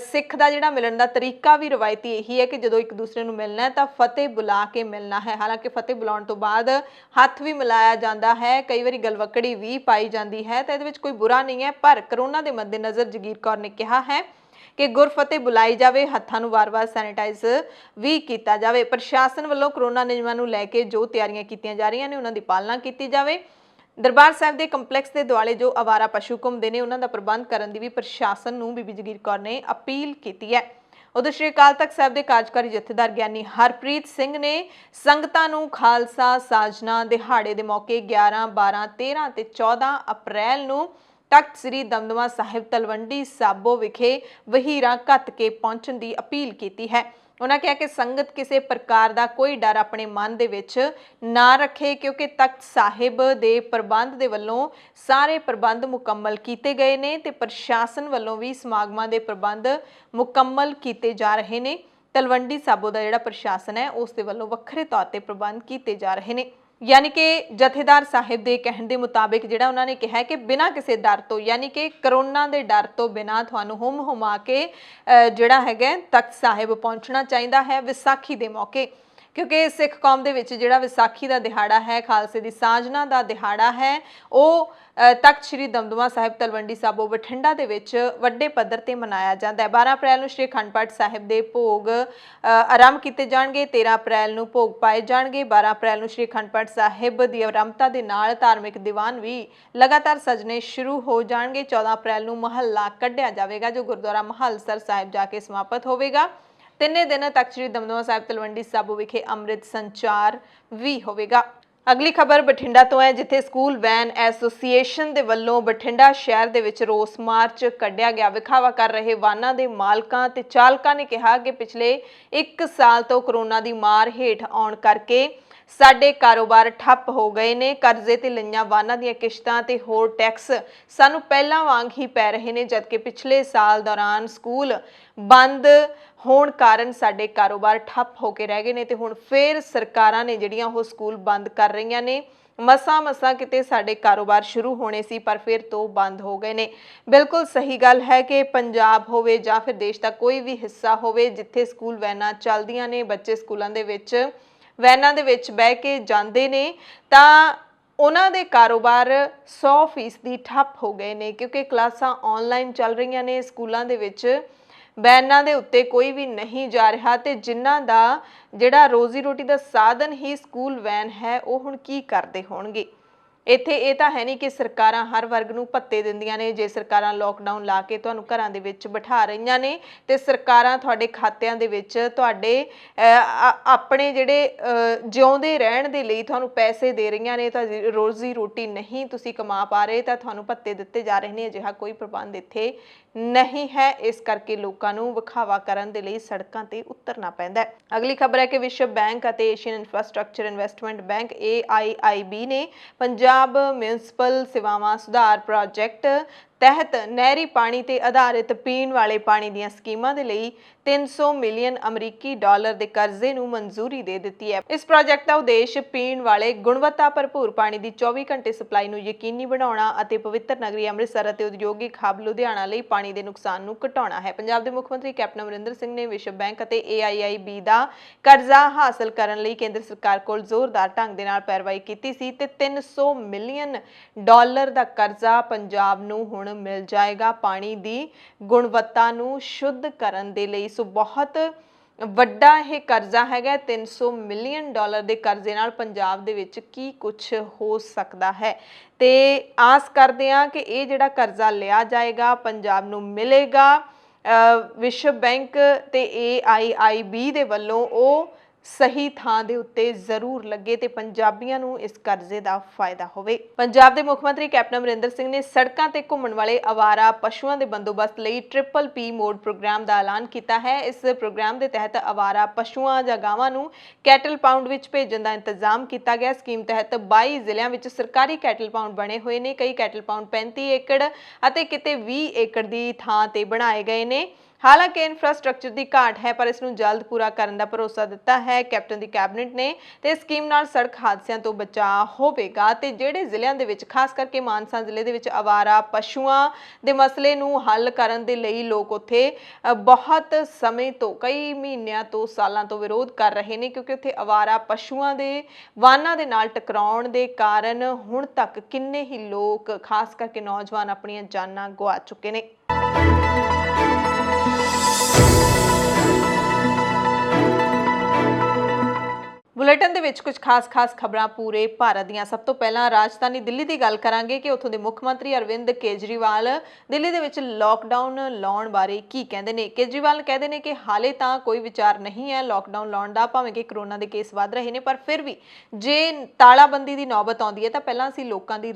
ਸਿੱਖ ਦਾ ਜਿਹੜਾ ਮਿਲਣ ਦਾ ਤਰੀਕਾ ਵੀ ਰਵਾਇਤੀ ਇਹੀ ਹੈ ਕਿ ਜਦੋਂ ਇੱਕ ਦੂਸਰੇ ਨੂੰ ਮਿਲਣਾ ਹੈ ਤਾਂ ਫਤਿਹ ਬੁਲਾ ਕੇ ਮਿਲਣਾ ਹੈ। ਹਾਲਾਂਕਿ ਫਤਿਹ ਬੁਲਾਉਣ ਤੋਂ ਬਾਅਦ ਹੱਥ ਵੀ ਮਿਲਾਇਆ ਜਾਂਦਾ ਹੈ, ਕਈ ਵਾਰੀ ਗਲਵੱਕੜੀ ਵੀ ਪਾਈ ਜਾਂਦੀ ਹੈ, ਤਾਂ ਇਹਦੇ ਵਿੱਚ ਕੋਈ ਬੁਰਾ ਨਹੀਂ ਹੈ। ਪਰ ਕਰੋਨਾ ਦੇ ਮੱਦੇਨਜ਼ਰ ਜਗੀਰ ਕੌਰ ਨੇ ਕਿਹਾ ਹੈ ਕਿ ਗੁਰਫਤਿਹ ਬੁਲਾਈ ਜਾਵੇ, ਹੱਥਾਂ ਨੂੰ ਵਾਰ-ਵਾਰ ਸੈਨੀਟਾਈਜ਼ ਵੀ ਕੀਤਾ ਜਾਵੇ। ਪ੍ਰਸ਼ਾਸਨ ਵੱਲੋਂ ਕਰੋਨਾ ਨਿਯਮਾਂ ਨੂੰ ਲੈ ਕੇ ਜੋ ਤਿਆਰੀਆਂ ਕੀਤੀਆਂ ਜਾ ਰਹੀਆਂ ਨੇ ਉਹਨਾਂ ਦੀ ਪਾਲਣਾ ਕੀਤੀ ਜਾਵੇ। ਦਰਬਾਰ ਸਾਹਿਬ ਦੇ ਕੰਪਲੈਕਸ ਦੇ ਦੁਆਲੇ ਜੋ ਆਵਾਰਾ ਪਸ਼ੂ ਘੁੰਮਦੇ ਨੇ ਉਹਨਾਂ ਦਾ ਪ੍ਰਬੰਧ ਕਰਨ ਦੀ ਵੀ ਪ੍ਰਸ਼ਾਸਨ ਨੂੰ ਬੀਬੀ ਜਗੀਰ ਕੌਰ ਨੇ ਅਪੀਲ ਕੀਤੀ ਹੈ। ਉਧਰ ਸ਼੍ਰੀ ਅਕਾਲ ਤਖਤ ਸਾਹਿਬ ਦੇ ਕਾਰਜਕਾਰੀ ਜਥੇਦਾਰ ਗਿਆਨੀ ਹਰਪ੍ਰੀਤ ਸਿੰਘ ਨੇ ਸੰਗਤਾਂ ਨੂੰ ਖਾਲਸਾ ਸਾਜਨਾ ਦਿਹਾੜੇ ਦੇ ਮੌਕੇ 11, 12, 13 ਤੇ 14 ਅਪ੍ਰੈਲ ਨੂੰ ਤਖਤ ਸ੍ਰੀ ਦਮਦਮਾ ਸਾਹਿਬ ਤਲਵੰਡੀ ਸਾਬੋ ਵਿਖੇ ਵਹੀਰਾਂ ਘੱਤ ਕੇ ਪਹੁੰਚਣ ਦੀ ਅਪੀਲ ਕੀਤੀ ਹੈ। ਉਹਨਾਂ ਕਿਹਾ ਕਿ ਸੰਗਤ ਕਿਸੇ ਪ੍ਰਕਾਰ ਦਾ ਕੋਈ ਡਰ ਆਪਣੇ ਮਨ ਦੇ ਵਿੱਚ ਨਾ ਰੱਖੇ ਕਿਉਂਕਿ ਤਖਤ ਸਾਹਿਬ ਦੇ ਪ੍ਰਬੰਧ ਦੇ ਵੱਲੋਂ ਸਾਰੇ ਪ੍ਰਬੰਧ ਮੁਕੰਮਲ ਕੀਤੇ ਗਏ ਨੇ ਤੇ ਪ੍ਰਸ਼ਾਸਨ ਵੱਲੋਂ ਵੀ ਸਮਾਗਮਾਂ ਦੇ ਪ੍ਰਬੰਧ ਮੁਕੰਮਲ ਕੀਤੇ ਜਾ ਰਹੇ ਨੇ। ਤਲਵੰਡੀ ਸਾਬੋ ਦਾ ਜਿਹੜਾ ਪ੍ਰਸ਼ਾਸਨ ਹੈ ਉਸ ਦੇ ਵੱਲੋਂ ਵੱਖਰੇ ਤੌਰ ਤੇ ਪ੍ਰਬੰਧ ਕੀਤੇ ਜਾ ਰਹੇ ਨੇ। ਯਾਨੀ ਕਿ ਜਥੇਦਾਰ ਸਾਹਿਬ ਦੇ ਕਹਿਣ ਦੇ ਮੁਤਾਬਿਕ ਜਿਹੜਾ ਉਹਨਾਂ ਨੇ ਕਿਹਾ ਕਿ ਬਿਨਾਂ ਕਿਸੇ ਡਰ ਤੋਂ, ਯਾਨੀ ਕਿ ਕਰੋਨਾ ਦੇ ਡਰ ਤੋਂ ਬਿਨਾਂ ਤੁਹਾਨੂੰ ਹੁਮਾ ਕੇ ਜਿਹੜਾ ਹੈਗਾ ਤਖਤ ਸਾਹਿਬ ਪਹੁੰਚਣਾ ਚਾਹੀਦਾ ਹੈ। ਵਿਸਾਖੀ ਦੇ ਮੌਕੇ क्योंकि सिख कौम दे विच जिहड़ा विसाखी का दिहाड़ा है, खालसे की साझना का दिहाड़ा है, वो तख्त श्री दमदमा साहिब तलवंडी साबो बठिंडा दे विच वड्डे पद्धर ते मनाया जाता है। 12 अप्रैल नूं श्री अखंड पाठ साहिब दे भोग आरंभ किए जाणगे, 13 अप्रैल नूं भोग पाए जाणगे, 12 अप्रैल नूं श्री अखंड पाठ साहिब दी आरंभता दे नाल धार्मिक दीवान भी लगातार सजने शुरू हो जाणगे। 14 अप्रैल नूं महला कढ़िया जावेगा जो गुरुद्वारा महालसर साहिब जाके समाप्त होवेगा। 3 दिन तख्त श्री दमदमा साहिब तलवंडी साबो विखे अमृत संचार भी होवेगा। अगली खबर बठिंडा तो है, जिथे स्कूल वैन एसोसीएशन दे वल्लों बठिंडा शहर दे विच रोस मार्च कढ़िया गया। विखावा कर रहे वाहनां दे मालकां ते चालकां ने कहा कि पिछले 1 साल तो कोरोना दी मार हेठ आउण करके साडे कारोबार ठप हो गए ने। करजे ते लईआं वाहनां दीआं किश्तां ते होर टैक्स सानूं पहलां वांग ही पै रहे ने, जबकि पिछले साल दौरान स्कूल बंद होण कारण साडे कारोबार ठप हो के रह गए ने ते हुण फिर सरकारां ने जिहड़ियां ओह स्कूल बंद कर रहीआं ने। मसां किते साडे कारोबार शुरू होने सी पर फिर तो बंद हो गए ने। बिल्कुल सही गल है कि पंजाब होवे जां फिर देश दा कोई भी हिस्सा होवे जिथे स्कूल वैनां चलदियां ने, बच्चे स्कूलां दे विच वैनां दे विच बह के जांदे ने तां उन्हां दे कारोबार 100% ठप हो गए ने, क्योंकि क्लासां ऑनलाइन चल रहीआं ने। स्कूलां दे विच वैनां दे उत्ते कोई भी नहीं जा रहा ते जिन्हां दा जिहड़ा रोजी रोटी दा साधन ही स्कूल वैन है वो हुण की करदे होणगे। इत्थे ये तां है नहीं कि सरकारां हर वर्ग नूं भत्ते दिंदियां ने। जे सरकारां लॉकडाउन ला के तुहानूं घरां दे विच बिठा रहीआं ने ते सरकारां तुहाडे खातिਆਂ दे विच तुहाडे अपने जिहड़े जिउंदे रहण दे लई तुहानूं पैसे दे रहीआं ने, तां रोजी रोटी नहीं तुसीं कमा पा रहे तां तुहानूं भत्ते दित्ते जा रहे ने। अजिहा कोई प्रबंध इत्थे नहीं है, इस करके लोकां नूं विखावा करन दे लई सड़कां ते उतरना पैंदा है। अगली खबर है कि विश्व बैंक अते Asian infrastructure investment bank AIIB ने पंजाब म्यूनसिपल सेवावां सुधार प्रोजेक्ट तहत नहरी पानी ते आधारित पीण वाले पानी दीआं स्कीमां दे लई 300 मिलियन अमरीकी डॉलर दे कर्जे नूं मंजूरी दे दित्ती है। इस प्रोजेक्ट दा उद्देश पीण वाले गुणवत्ता भरपूर पानी दी 24 घंटे सप्लाई नूं यकीनी बनाउणा अते पवित्र नगरी अमृतसर अते उद्योगिक हब लुधियाना लई पानी दे नुकसान नूं घटाउणा है। पंजाब दे मुख मंत्री कैप्टन अमरिंदर सिंह ने विश्व बैंक अते AIIB दा कर्जा हासिल करन लई केंद्र सरकार कोल जोरदार ढंग दे नाल पैरवाई कीती सी ते 300 मिलियन डॉलर दा कर्जा पंजाब नूं हुण मिल जाएगा पानी दी गुणवत्ता नूं शुद्ध करन दे लई। सो बहुत ਵੱਡਾ ਇਹ ਕਰਜ਼ਾ ਹੈਗਾ। 300 ਮਿਲੀਅਨ ਡਾਲਰ ਦੇ ਕਰਜ਼ੇ ਨਾਲ ਪੰਜਾਬ ਦੇ ਵਿੱਚ ਕੀ ਕੁਝ ਹੋ ਸਕਦਾ ਹੈ ਤੇ ਆਸ ਕਰਦੇ ਹਾਂ ਕਿ ਇਹ ਜਿਹੜਾ ਕਰਜ਼ਾ ਲਿਆ ਜਾਏਗਾ ਪੰਜਾਬ ਨੂੰ ਮਿਲੇਗਾ। ਵਿਸ਼ਵ ਬੈਂਕ ਤੇ AIIB ਦੇ ਵੱਲੋਂ ਉਹ ਸਹੀ ਥਾਂ ਦੇ ਉੱਤੇ ਜ਼ਰੂਰ ਲੱਗੇ ਤੇ ਪੰਜਾਬੀਆਂ ਨੂੰ ਇਸ ਕਰਜ਼ੇ ਦਾ ਫਾਇਦਾ ਹੋਵੇ। ਪੰਜਾਬ ਦੇ ਮੁੱਖ ਮੰਤਰੀ ਕੈਪਟਨ ਅਮਰਿੰਦਰ ਸਿੰਘ ਨੇ ਸੜਕਾਂ ਤੇ ਘੁੰਮਣ ਵਾਲੇ ਆਵਾਰਾ ਪਸ਼ੂਆਂ ਦੇ ਬੰਦੋਬਸਤ ਲਈ PPP ਮੋਡ ਪ੍ਰੋਗਰਾਮ ਦਾ ਐਲਾਨ ਕੀਤਾ ਹੈ। ਇਸ ਪ੍ਰੋਗਰਾਮ ਦੇ ਤਹਿਤ ਆਵਾਰਾ ਪਸ਼ੂਆਂ ਜਾਂ ਗਾਵਾਂ ਨੂੰ ਕੈਟਲ ਪਾਊਂਡ ਵਿੱਚ ਭੇਜਣ ਦਾ ਇੰਤਜ਼ਾਮ ਕੀਤਾ ਗਿਆ। ਸਕੀਮ ਤਹਿਤ 22 ਜ਼ਿਲ੍ਹਿਆਂ ਵਿੱਚ ਸਰਕਾਰੀ ਕੈਟਲ ਪਾਊਂਡ ਬਣੇ ਹੋਏ ਨੇ। ਕਈ ਕੈਟਲ ਪਾਊਂਡ 35 ਏਕੜ ਅਤੇ ਕਿਤੇ 20 ਏਕੜ ਦੀ ਥਾਂ ਤੇ ਬਣਾਏ ਗਏ ਨੇ। हालांकि इंफ्रास्ट्रक्चर की घाट है पर इसनूं जल्द पूरा करने का भरोसा दिता है कैप्टन की कैबिनेट ने। तो स्कीम नाल सड़क हादसों तो बचाव होवेगा ते जिहड़े जिल੍ਹਿਆਂ ਦੇ ਵਿੱਚ खास करके मानसा जिले ਦੇ ਵਿੱਚ आवारा पशुओं के मसले नूं हल करन दे लई लोग उत्थे बहुत समय तो कई महीनों तो सालों तो विरोध कर रहे हैं, क्योंकि उत्थे आवारा पशुओं के वाहनों के नाल टकराउण दे कारण हुण तक किन्ने ही लोग खास करके नौजवान अपनियां जानां गवा चुके ने। बुलेटिन ਦੇ ਵਿੱਚ ਕੁਝ ਖਾਸ ਖਬਰਾਂ ਪੂਰੇ ਭਾਰਤ ਦੀਆਂ। ਸਭ ਤੋਂ ਪਹਿਲਾਂ ਰਾਜਧਾਨੀ ਦਿੱਲੀ ਦੀ ਗੱਲ ਕਰਾਂਗੇ ਕਿ ਉੱਥੋਂ ਦੇ ਮੁੱਖ ਮੰਤਰੀ ਅਰਵਿੰਦ ਕੇਜਰੀਵਾਲ ਦਿੱਲੀ ਦੇ ਵਿੱਚ ਲਾਕਡਾਊਨ ਲਾਉਣ ਬਾਰੇ ਕੀ ਕਹਿੰਦੇ ਨੇ। ਕੇਜਰੀਵਾਲ ਕਹਿੰਦੇ ਨੇ ਕਿ ਹਾਲੇ ਤਾਂ ਕੋਈ ਵਿਚਾਰ ਨਹੀਂ ਹੈ ਲਾਕਡਾਊਨ ਲਾਉਣ ਦਾ, ਭਾਵੇਂ ਕਿ ਕਰੋਨਾ ਦੇ ਕੇਸ ਵੱਧ ਰਹੇ ਨੇ, ਪਰ ਫਿਰ ਵੀ ਜੇ ਤਾਲਾਬੰਦੀ ਦੀ ਨੌਬਤ ਆਉਂਦੀ ਹੈ ਤਾਂ ਪਹਿਲਾਂ ਅਸੀਂ ਲੋਕਾਂ ਦੀ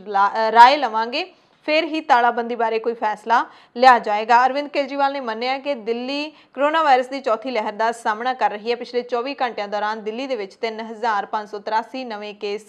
ਰਾਏ ਲਵਾਂਗੇ, फिर ही तालाबंदी बारे कोई फैसला लिया जाएगा। अरविंद केजरीवाल ने मन्निया कि दिल्ली कोरोना वायरस की चौथी लहर का सामना कर रही है। पिछले 24 घंटिया दौरान दिल्ली के 3583 नवे केस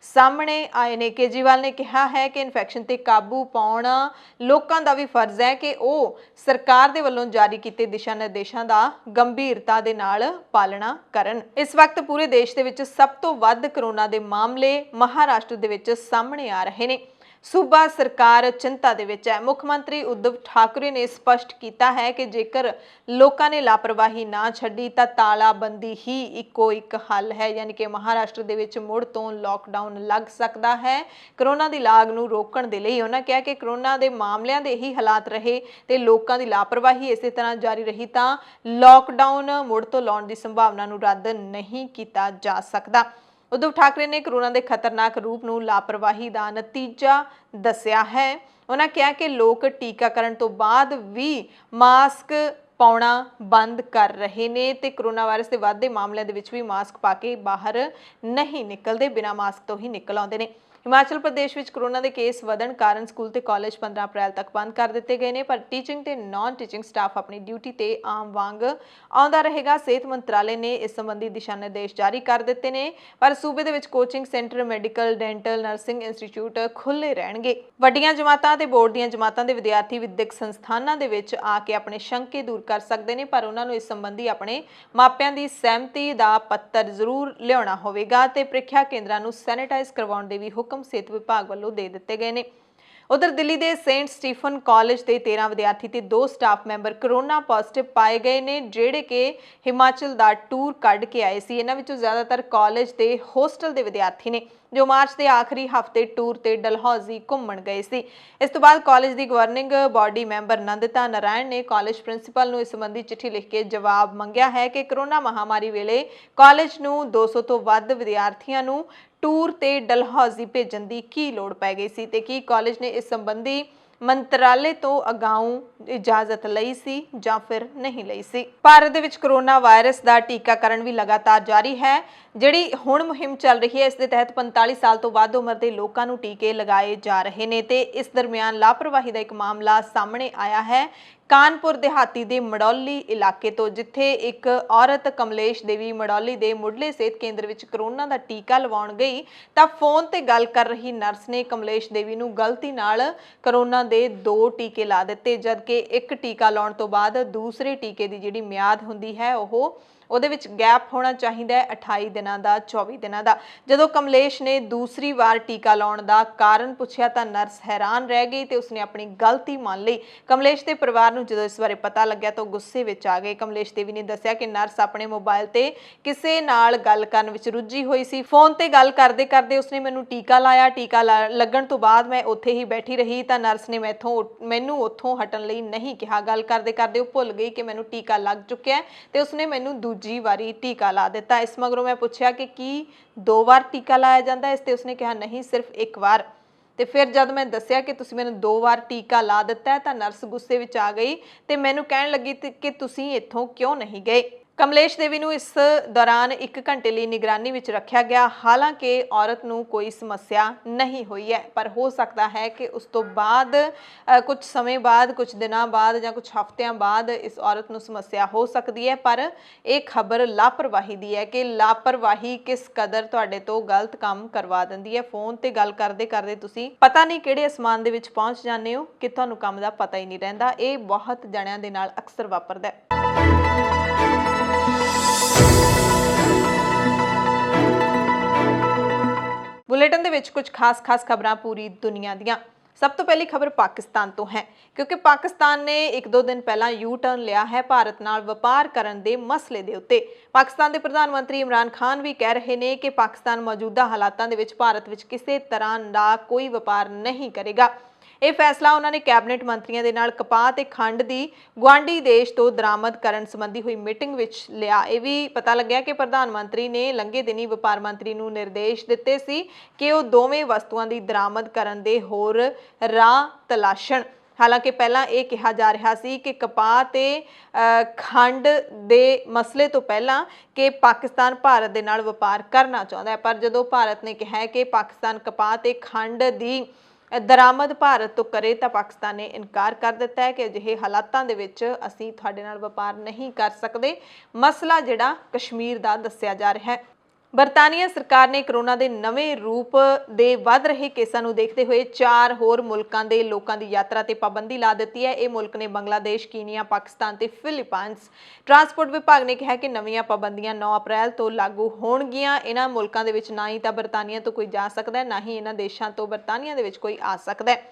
सामने आए ने। केजरीवाल ने कहा है कि इन्फैक्शन ते काबू पाउणा लोगों का भी फर्ज है कि वह सरकार दे वल्लों जारी किए दिशा निर्देशों का गंभीरता दे नाल पालना करन। इस वक्त पूरे देश दे विच सब तो वध कोरोना के मामले महाराष्ट्र दे विच सामने आ रहे ने। सूबा सरकार चिंता दे विच है। मुख मंत्री उद्धव ठाकरे ने स्पष्ट किया है कि जेकर लोगों ने लापरवाही ना छड्डी तां तालाबंदी ही इक्को एक हल है, यानी कि महाराष्ट्र दे विच मुड़ तो लॉकडाउन लग सकता है। करोना की लाग नूं रोकण दे लई उन्होंने कहा कि करोना के मामलों के ही हालात रहे तो लोगों की लापरवाही इस तरह जारी रही तो लॉकडाउन मुड़ तो लाउण की संभावना नूं रद्द नहीं किया जा सकता। उद्धव ठाकरे ने कोरोना के खतरनाक रूप नूं लापरवाही का नतीजा दस्सिया है। उन्होंने कहा कि लोग टीकाकरण तो बाद भी मास्क पाउणा बंद कर रहे ने ते कोरोना वायरस के वधदे मामलों के भी मास्क पा के बाहर नहीं निकलते, बिना मास्क तो ही निकल आउंदे ने। हिमाचल प्रदेश में कोरोना के केस वधण कारण स्कूल ते कॉलेज 15 अप्रैल तक बंद कर दिए गए हैं, पर टीचिंग ते नॉन टीचिंग स्टाफ अपनी ड्यूटी ते आम वांग आउंदा रहेगा। सेहत मंत्रालय ने इस संबंधी दिशा निर्देश जारी कर दिए हैं, पर सूबे दे विच coaching centre, medical, dental, nursing institute खुले रहणगे। वड्डियां जमातां ते बोर्ड दीयां जमातां दे विद्यार्थी विद्यक संस्थानां दे विच आके अपने शंके दूर कर सकते हैं, पर उन्हां नूं इस संबंधी अपने मापियां दी सहमति दा पत्तर जरूर लियाउणा होवेगा ते प्रीखिया केंद्रां नूं सैनिटाइज करवाउण दे भी हुकम सेहत विभाग वालों दे दिते गए हैं। उधर दिल्ली के सेंट स्टीफन कॉलेज के 13 विद्यार्थी ते 2 स्टाफ मैंबर कोरोना पॉजिटिव पाए गए ने, जेड़े के हिमाचल का टूर कढ़ के आए सी। इन्हां विचों ज़्यादातर कॉलेज के होस्टल के विद्यार्थी ने जो मार्च के आखिरी हफ्ते टूर ते डलहौजी घूमण गए सी। इस तो बाद कॉलेज की governing body member Nandita Narayan ने कॉलेज प्रिंसीपल नूं इस संबंधी चिट्ठी लिख के जवाब मंगिया है कि कोरोना महामारी वेले कॉलेज नूं 200 तो वध विद्यार्थियों नूं टूर ते डलहौजी भेजण दी की लोड़ पै गई सी ते की कॉलेज ने इस संबंधी मंत्रालय तो अगाऊ इजाजत लई सी जां फिर नहीं लई सी। भारत दे विच कोरोना वायरस का टीकाकरण भी लगातार जारी है। जिहड़ी हुण मुहिम चल रही है, इस दे तहत 45 साल तो वध उम्र के लोगों नूं टीके लगाए जा रहे ने ते इस दरमियान लापरवाही का एक मामला सामने आया है कानपुर देहाती के मड़ौली इलाके तो, जिथे एक औरत कमलेश देवी मड़ौली के मुढ़ले सेहत केंद्र में कोरोना का टीका लवाउण गई तो फोन ते गल कर रही नर्स ने कमलेश देवी नूं गलती नाल कोरोना के 2 टीके ला दिते, जबकि एक टीका लाउण तो बाद दूसरे टीके की जिहड़ी म्याद हुंदी है ਉਹਦੇ ਵਿੱਚ गैप होना चाहिए 28 दिनों का 24 दिनों का। जदों कमलेश ने दूसरी बार टीका लाउण का कारण पूछा तो नर्स हैरान रह गई तो उसने अपनी गलती मान ली। कमलेश के परिवार नूं जदों इस बारे पता लग्या तो गुस्से विच आ गए। कमलेश देवी ने दस्सिया कि नर्स अपने मोबाइल ते किसे नाल गल करन विच रुझी हुई सी। फोन ते गल करदे करदे उसने मैनूं टीका लाया। टीका लगण तो बाद मैं उत्थे ही बैठी रही तो नर्स ने मैनूं उत्थों हटण लई नहीं कहा। गल करदे करदे वो भुल गई कि मैनूं टीका लग चुक्या ते उसने मैनूं दूजी वारी टीका ला दिता। इस मगरों मैं पूछा कि की 2 बार टीका लाया जाता है, इस ते उसने कहा नहीं, सिर्फ 1 बार। तो फिर जब मैं दस्सिया कि तुसीं मैनूं 2 बार टीका ला दिता है तो नर्स गुस्से विच आ गई तो मैनूं कहण लगी कि तुसीं इत्थों क्यों नहीं गए। कमलेश देवी नूं इस दौरान 1 घंटे लिए निगरानी विच रखा गया। हालांकि औरत नूं कोई समस्या नहीं हुई है, पर हो सकता है कि उस तो बाद कुछ समय बाद, कुछ दिनों बाद या कुछ हफ्तियां बाद इस औरत नूं समस्या हो सकती है। पर एक खबर लापरवाही दी है कि लापरवाही किस कदर तुहाडे तो गलत काम करवा दिंदी है। फोन ते गल करदे करदे तुसीं पता नहीं किहड़े आसमान दे विच पहुंच जांदे हो कि तुहानूं काम दा पता ही नहीं रहिंदा। ये बहुत जणियां दे नाल अक्सर वापरदा है। बुलेटिन दे विच कुछ खास खबरां पूरी दुनिया दियां। सब तो पहली खबर पाकिस्तान तो है, क्योंकि पाकिस्तान ने 1-2 दिन पहला यू टर्न लिया है भारत नाल व्यापार करन दे मसले दे उत्ते। पाकिस्तान के प्रधानमंत्री इमरान खान भी कह रहे हैं कि पाकिस्तान मौजूदा हालातां दे विच भारत विच किसी तरह का कोई व्यापार नहीं करेगा। यह फैसला उन्होंने कैबिनेट मंत्रियों के नाल कपाह ते खंड की गुआढ़ी देश तो दरामद करन संबंधी हुई मीटिंग विच लिया। यह भी पता लग्या कि प्रधानमंत्री ने लंघे दिनी व्यापार मंत्री नूं निर्देश दिते सी कि वह दोवें वस्तुआं की दरामद करन दे होर राह तलाशण। हालांकि पहला यह कहा जा रहा सी कि कपाह ते खंड दे मसले तो पहला कि पाकिस्तान भारत दे नाल व्यापार करना चाहुंदा है, पर जदों भारत ने कहा कि पाकिस्तान कपाह ते खंड की दरामद भारत तो करे तो पाकिस्तान ने इनकार कर दिता है कि अजिहे हालातां दे विच असीं तुहाडे नाल व्यापार नहीं कर सकते। मसला जिहड़ा कश्मीर दा दस्सिया जा रहा है। ਬਰਤਾਨੀਆ ਸਰਕਾਰ ਨੇ ਕਰੋਨਾ ਦੇ ਨਵੇਂ ਰੂਪ ਦੇ ਵੱਧ ਰਹੇ ਕੇਸਾਂ ਨੂੰ ਦੇਖਦੇ ਹੋਏ 4 ਹੋਰ ਮੁਲਕਾਂ ਦੇ ਲੋਕਾਂ ਦੀ ਯਾਤਰਾ ਤੇ ਪਾਬੰਦੀ ਲਾ ਦਿੱਤੀ ਹੈ। ਇਹ ਮੁਲਕ ਨੇ ਬੰਗਲਾਦੇਸ਼, ਕੀਨੀਆ, ਪਾਕਿਸਤਾਨ ਤੇ ਫਿਲੀਪਾਈਨਸ। ਟਰਾਂਸਪੋਰਟ ਵਿਭਾਗ ਨੇ ਕਿਹਾ ਕਿ ਨਵੀਆਂ ਪਾਬੰਦੀਆਂ 9 ਅਪ੍ਰੈਲ ਤੋਂ ਲਾਗੂ ਹੋਣਗੀਆਂ। ਇਹਨਾਂ ਮੁਲਕਾਂ ਦੇ ਵਿੱਚ ਨਾ ਹੀ ਤਾਂ ਬਰਤਾਨੀਆ ਤੋਂ ਕੋਈ ਜਾ ਸਕਦਾ ਹੈ, ਨਾ ਹੀ ਇਹਨਾਂ ਦੇਸ਼ਾਂ ਤੋਂ ਬਰਤਾਨੀਆ ਦੇ ਵਿੱਚ ਕੋਈ ਆ ਸਕਦਾ ਹੈ।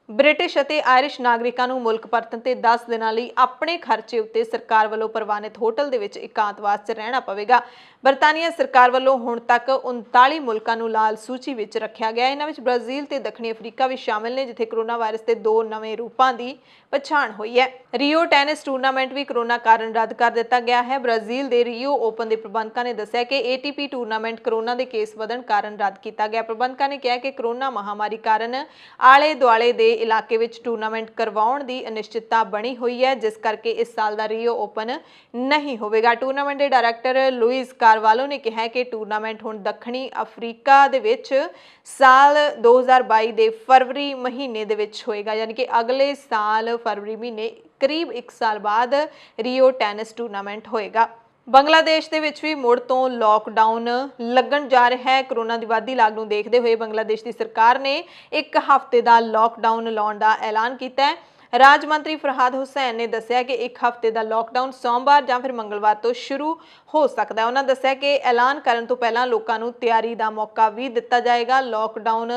ਬ੍ਰਿਟਿਸ਼ ਅਤੇ ਆਇਰਿਸ਼ ਨਾਗਰਿਕਾਂ ਨੂੰ ਮੁਲਕ ਪਰਤਣ ਤੇ 10 ਦਿਨਾਂ ਲਈ ਆਪਣੇ ਖਰਚੇ ਉੱਤੇ ਸਰਕਾਰ ਵੱਲੋਂ ਪ੍ਰਵਾਨਿਤ ਹੋਟਲ ਦੇ ਵਿੱਚ ਇਕਾਂਤਵਾਸ 'ਚ ਰਹਿਣਾ ਪਵੇਗਾ। ਬਰਤਾਨੀਆ ਸਰਕਾਰ ਵੱਲੋਂ ਹੁਣ ਤੱਕ 39 ਮੁਲਕਾਂ ਨੂੰ ਲਾਲ ਸੂਚੀ ਵਿੱਚ ਰੱਖਿਆ ਗਿਆ। ਇਹਨਾਂ ਵਿੱਚ ਬ੍ਰਾਜ਼ੀਲ ਤੇ ਦੱਖਣੀ ਅਫਰੀਕਾ ਵੀ ਸ਼ਾਮਿਲ ਨੇ, ਜਿੱਥੇ ਕਰੋਨਾ ਵਾਇਰਸ ਦੇ 2 ਨਵੇਂ ਰੂਪਾਂ ਦੀ ਪਛਾਣ ਹੋਈ ਹੈ। ਰੀਓ ਟੈਨਿਸ ਟੂਰਨਾਮੈਂਟ ਵੀ ਕਰੋਨਾ ਕਾਰਨ ਰੱਦ ਕਰ ਦਿੱਤਾ ਗਿਆ ਹੈ। ਬ੍ਰਾਜ਼ੀਲ ਦੇ ਰੀਓ ਓਪਨ ਦੇ ਪ੍ਰਬੰਧਕਾਂ ਨੇ ਦੱਸਿਆ ਕਿ ATP ਟੂਰਨਾਮੈਂਟ ਕਰੋਨਾ ਦੇ ਕੇਸ ਵਧਣ ਕਾਰਨ ਰੱਦ ਕੀਤਾ ਗਿਆ। ਪ੍ਰਬੰਧਕਾਂ ਨੇ ਕਿਹਾ ਕਿ ਕਰੋਨਾ ਮਹਾਮਾਰੀ ਕਾਰਨ ਆਲੇ ਦੁਆਲੇ ਦੇ ਇਲਾਕੇ ਵਿੱਚ ਟੂਰਨਾਮੈਂਟ ਕਰਵਾਉਣ ਦੀ ਅਨਿਸ਼ਚਿਤਤਾ ਬਣੀ ਹੋਈ ਹੈ, ਜਿਸ ਕਰਕੇ ਇਸ ਸਾਲ ਦਾ ਰੀਓ ਓਪਨ ਨਹੀਂ ਹੋਵੇਗਾ। ਟੂਰਨਾਮੈਂਟ ਦੇ ਡਾਇਰੈਕਟਰ ਲੂਇਸ ਕਾਰਵਾਲੋ ਨੇ ਕਿਹਾ ਕਿ ਟੂਰਨਾਮੈਂਟ ਹੁਣ ਦੱਖਣੀ ਅਫਰੀਕਾ ਦੇ ਵਿੱਚ ਸਾਲ 2022 ਦੇ ਫਰਵਰੀ ਮਹੀਨੇ ਦੇ ਵਿੱਚ ਹੋਏਗਾ, ਯਾਨੀ ਕਿ ਅਗਲੇ ਸਾਲ ਫਰਵਰੀ ਮਹੀਨੇ ਕਰੀਬ 1 ਸਾਲ ਬਾਅਦ ਰੀਓ ਟੈਨਿਸ ਟੂਰਨਾਮੈਂਟ ਹੋਏਗਾ। ਬੰਗਲਾਦੇਸ਼ ਦੇ ਵਿੱਚ ਵੀ ਮੁੜ ਤੋਂ ਲੋਕਡਾਊਨ ਲੱਗਣ ਜਾ ਰਿਹਾ ਹੈ। ਕਰੋਨਾ ਦੀ ਵਧਦੀ ਲਾਗ ਨੂੰ ਦੇਖਦੇ ਹੋਏ ਬੰਗਲਾਦੇਸ਼ ਦੀ ਸਰਕਾਰ ਨੇ 1 ਹਫ਼ਤੇ ਦਾ ਲੋਕਡਾਊਨ ਲਾਉਣ ਦਾ ਐਲਾਨ ਕੀਤਾ ਹੈ। ਰਾਜ ਮੰਤਰੀ ਫਰਹਾਦ ਹੁਸੈਨ ਨੇ ਦੱਸਿਆ ਕਿ 1 ਹਫ਼ਤੇ ਦਾ ਲੋਕਡਾਊਨ ਸੋਮਵਾਰ ਜਾਂ ਫਿਰ ਮੰਗਲਵਾਰ ਤੋਂ ਸ਼ੁਰੂ ਹੋ ਸਕਦਾ ਹੈ। ਉਹਨਾਂ ਦੱਸਿਆ ਕਿ ਐਲਾਨ ਕਰਨ ਤੋਂ ਪਹਿਲਾਂ ਲੋਕਾਂ ਨੂੰ ਤਿਆਰੀ ਦਾ ਮੌਕਾ ਵੀ ਦਿੱਤਾ ਜਾਏਗਾ। ਲੋਕਡਾਊਨ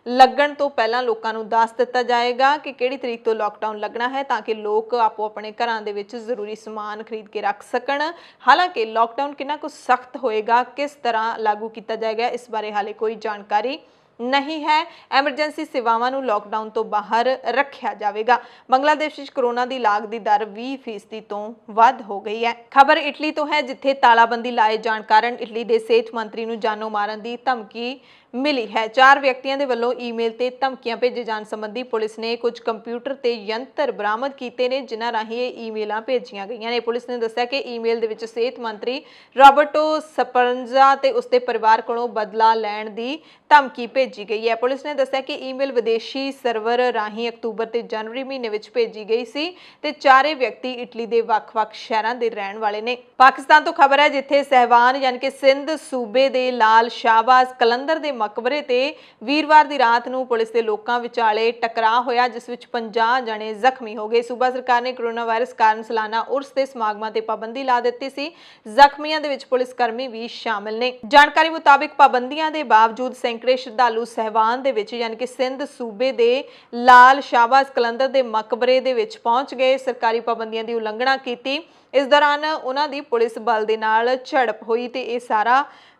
ਲੱਗਣ ਤੋਂ ਪਹਿਲਾਂ ਲੋਕਾਂ ਨੂੰ ਦੱਸ ਦਿੱਤਾ ਜਾਏਗਾ ਕਿ ਕਿਹੜੀ ਤਰੀਕ ਤੋਂ ਲੋਕਡਾਊਨ ਲੱਗਣਾ ਹੈ, ਤਾਂ ਕਿ ਲੋਕ ਆਪੋ ਆਪਣੇ ਘਰਾਂ ਦੇ ਵਿੱਚ ਜ਼ਰੂਰੀ ਸਮਾਨ ਖਰੀਦ ਕੇ ਰੱਖ ਸਕਣ। ਹਾਲਾਂਕਿ ਲੋਕਡਾਊਨ ਕਿੰਨਾ ਕੁ ਸਖਤ ਹੋਏਗਾ, ਕਿਸ ਤਰ੍ਹਾਂ ਲਾਗੂ ਕੀਤਾ ਜਾਏਗਾ, ਇਸ ਬਾਰੇ ਹਾਲੇ ਕੋਈ ਜਾਣਕਾਰੀ ਨਹੀਂ ਹੈ। ਐਮਰਜੈਂਸੀ ਸੇਵਾਵਾਂ ਨੂੰ ਲੋਕਡਾਊਨ ਤੋਂ ਬਾਹਰ ਰੱਖਿਆ ਜਾਵੇਗਾ। ਬੰਗਲਾਦੇਸ਼ ਵਿੱਚ ਕਰੋਨਾ ਦੀ ਲਾਗ ਦੀ ਦਰ 20% ਤੋਂ ਵੱਧ ਹੋ ਗਈ ਹੈ। ਖਬਰ ਇਟਲੀ ਤੋਂ ਹੈ, ਜਿੱਥੇ ਤਾਲਾਬੰਦੀ ਲਾਏ ਜਾਣ ਕਾਰਨ ਇਟਲੀ ਦੇ ਸਿਹਤ ਮੰਤਰੀ ਨੂੰ ਜਾਨੋਂ ਮਾਰਨ ਦੀ ਧਮਕੀ ਮਿਲੀ ਹੈ। 4 ਵਿਅਕਤੀਆਂ ਦੇ ਵੱਲੋਂ ਈਮੇਲ ਤੇ ਧਮਕੀਆਂ ਭੇਜੇ ਜਾਣ ਸੰਬੰਧੀ ਪੁਲਿਸ ਨੇ ਕੁਝ ਕੰਪਿਊਟਰ ਤੇ ਯੰਤਰ ਬਰਾਮਦ ਕੀਤੇ ਨੇ, ਜਿਨ੍ਹਾਂ ਰਾਹੀਂ ਇਹ ਈਮੇਲਾਂ ਭੇਜੀਆਂ ਗਈਆਂ ਨੇ। ਪੁਲਿਸ ਨੇ ਦੱਸਿਆ ਕਿ ਈਮੇਲ ਦੇ ਵਿੱਚ ਸਿਹਤ ਮੰਤਰੀ ਰਾਬਰਟੋ ਸਪਰੰਜ਼ਾ ਤੇ ਉਸਦੇ ਪਰਿਵਾਰ ਕੋਲੋਂ ਬਦਲਾ ਲੈਣ ਦੀ ਧਮਕੀ ਭੇਜੀ ਗਈ ਹੈ। ਪੁਲਿਸ ਨੇ ਦੱਸਿਆ ਕਿ ਈਮੇਲ ਵਿਦੇਸ਼ੀ ਸਰਵਰ ਰਾਹੀਂ ਅਕਤੂਬਰ ਤੇ ਜਨਵਰੀ ਮਹੀਨੇ ਵਿੱਚ ਭੇਜੀ ਗਈ ਸੀ ਤੇ 4 ਵਿਅਕਤੀ ਇਟਲੀ ਦੇ ਵੱਖ-ਵੱਖ ਸ਼ਹਿਰਾਂ ਦੇ ਰਹਿਣ ਵਾਲੇ ਨੇ। ਪਾਕਿਸਤਾਨ ਤੋਂ ਖਬਰ ਹੈ, ਜਿੱਥੇ ਸਹਿਵਾਨ ਯਾਨੀ ਕਿ ਸਿੰਧ ਸੂਬੇ ਦੇ ਲਾਲ ਸ਼ਾਹਬਾਜ਼ ਕਲੰਦਰ ਦੇ ਮਕਬਰੇ ਤੇ ਵੀਰਵਾਰ ਦੀ ਰਾਤ ਨੂੰ ਪੁਲਿਸ ਦੇ ਲੋਕਾਂ ਵਿਚਾਲੇ ਟਕਰਾਅ ਹੋਇਆ, ਜਿਸ ਵਿੱਚ 50 ਜਣੇ ਜ਼ਖਮੀ ਹੋ ਗਏ। ਸੂਬਾ ਸਰਕਾਰ ਨੇ ਕਰੋਨਾ ਵਾਇਰਸ ਕਾਰਨ ਸਾਲਾਨਾ ਉਰਸ ਦੇ ਸਮਾਗਮਾਂ ਤੇ ਪਾਬੰਦੀ ਲਾ ਦਿੱਤੀ ਸੀ। ਜ਼ਖਮੀਆਂ ਦੇ ਵਿੱਚ ਪੁਲਿਸ ਕਰਮੀ ਵੀ ਸ਼ਾਮਿਲ ਨੇ। ਜਾਣਕਾਰੀ ਮੁਤਾਬਿਕ ਪਾਬੰਦੀਆਂ ਦੇ ਬਾਵਜੂਦ ਸੈਂਕੜੇ ਸ਼ਰਧਾਲੂ ਸਹਿਵਾਨ ਦੇ ਵਿੱਚ ਯਾਨੀ ਕਿ ਸਿੰਧ ਸੂਬੇ ਦੇ ਲਾਲ ਸ਼ਾਹਬਾਜ਼ ਕਲੰਦਰ ਦੇ ਮਕਬਰੇ ਦੇ ਵਿੱਚ ਪਹੁੰਚ ਗਏ। ਸਰਕਾਰੀ ਪਾਬੰਦੀਆਂ ਦੀ ਉਲੰਘਣਾ ਕੀਤੀ। ਇਸ ਦੌਰਾਨ ਉਹਨਾਂ ਦੀ ਪੁਲਿਸ ਬਲ ਦੇ ਨਾਲ ਝੜਪ ਹੋਈ ਤੇ ਇਹ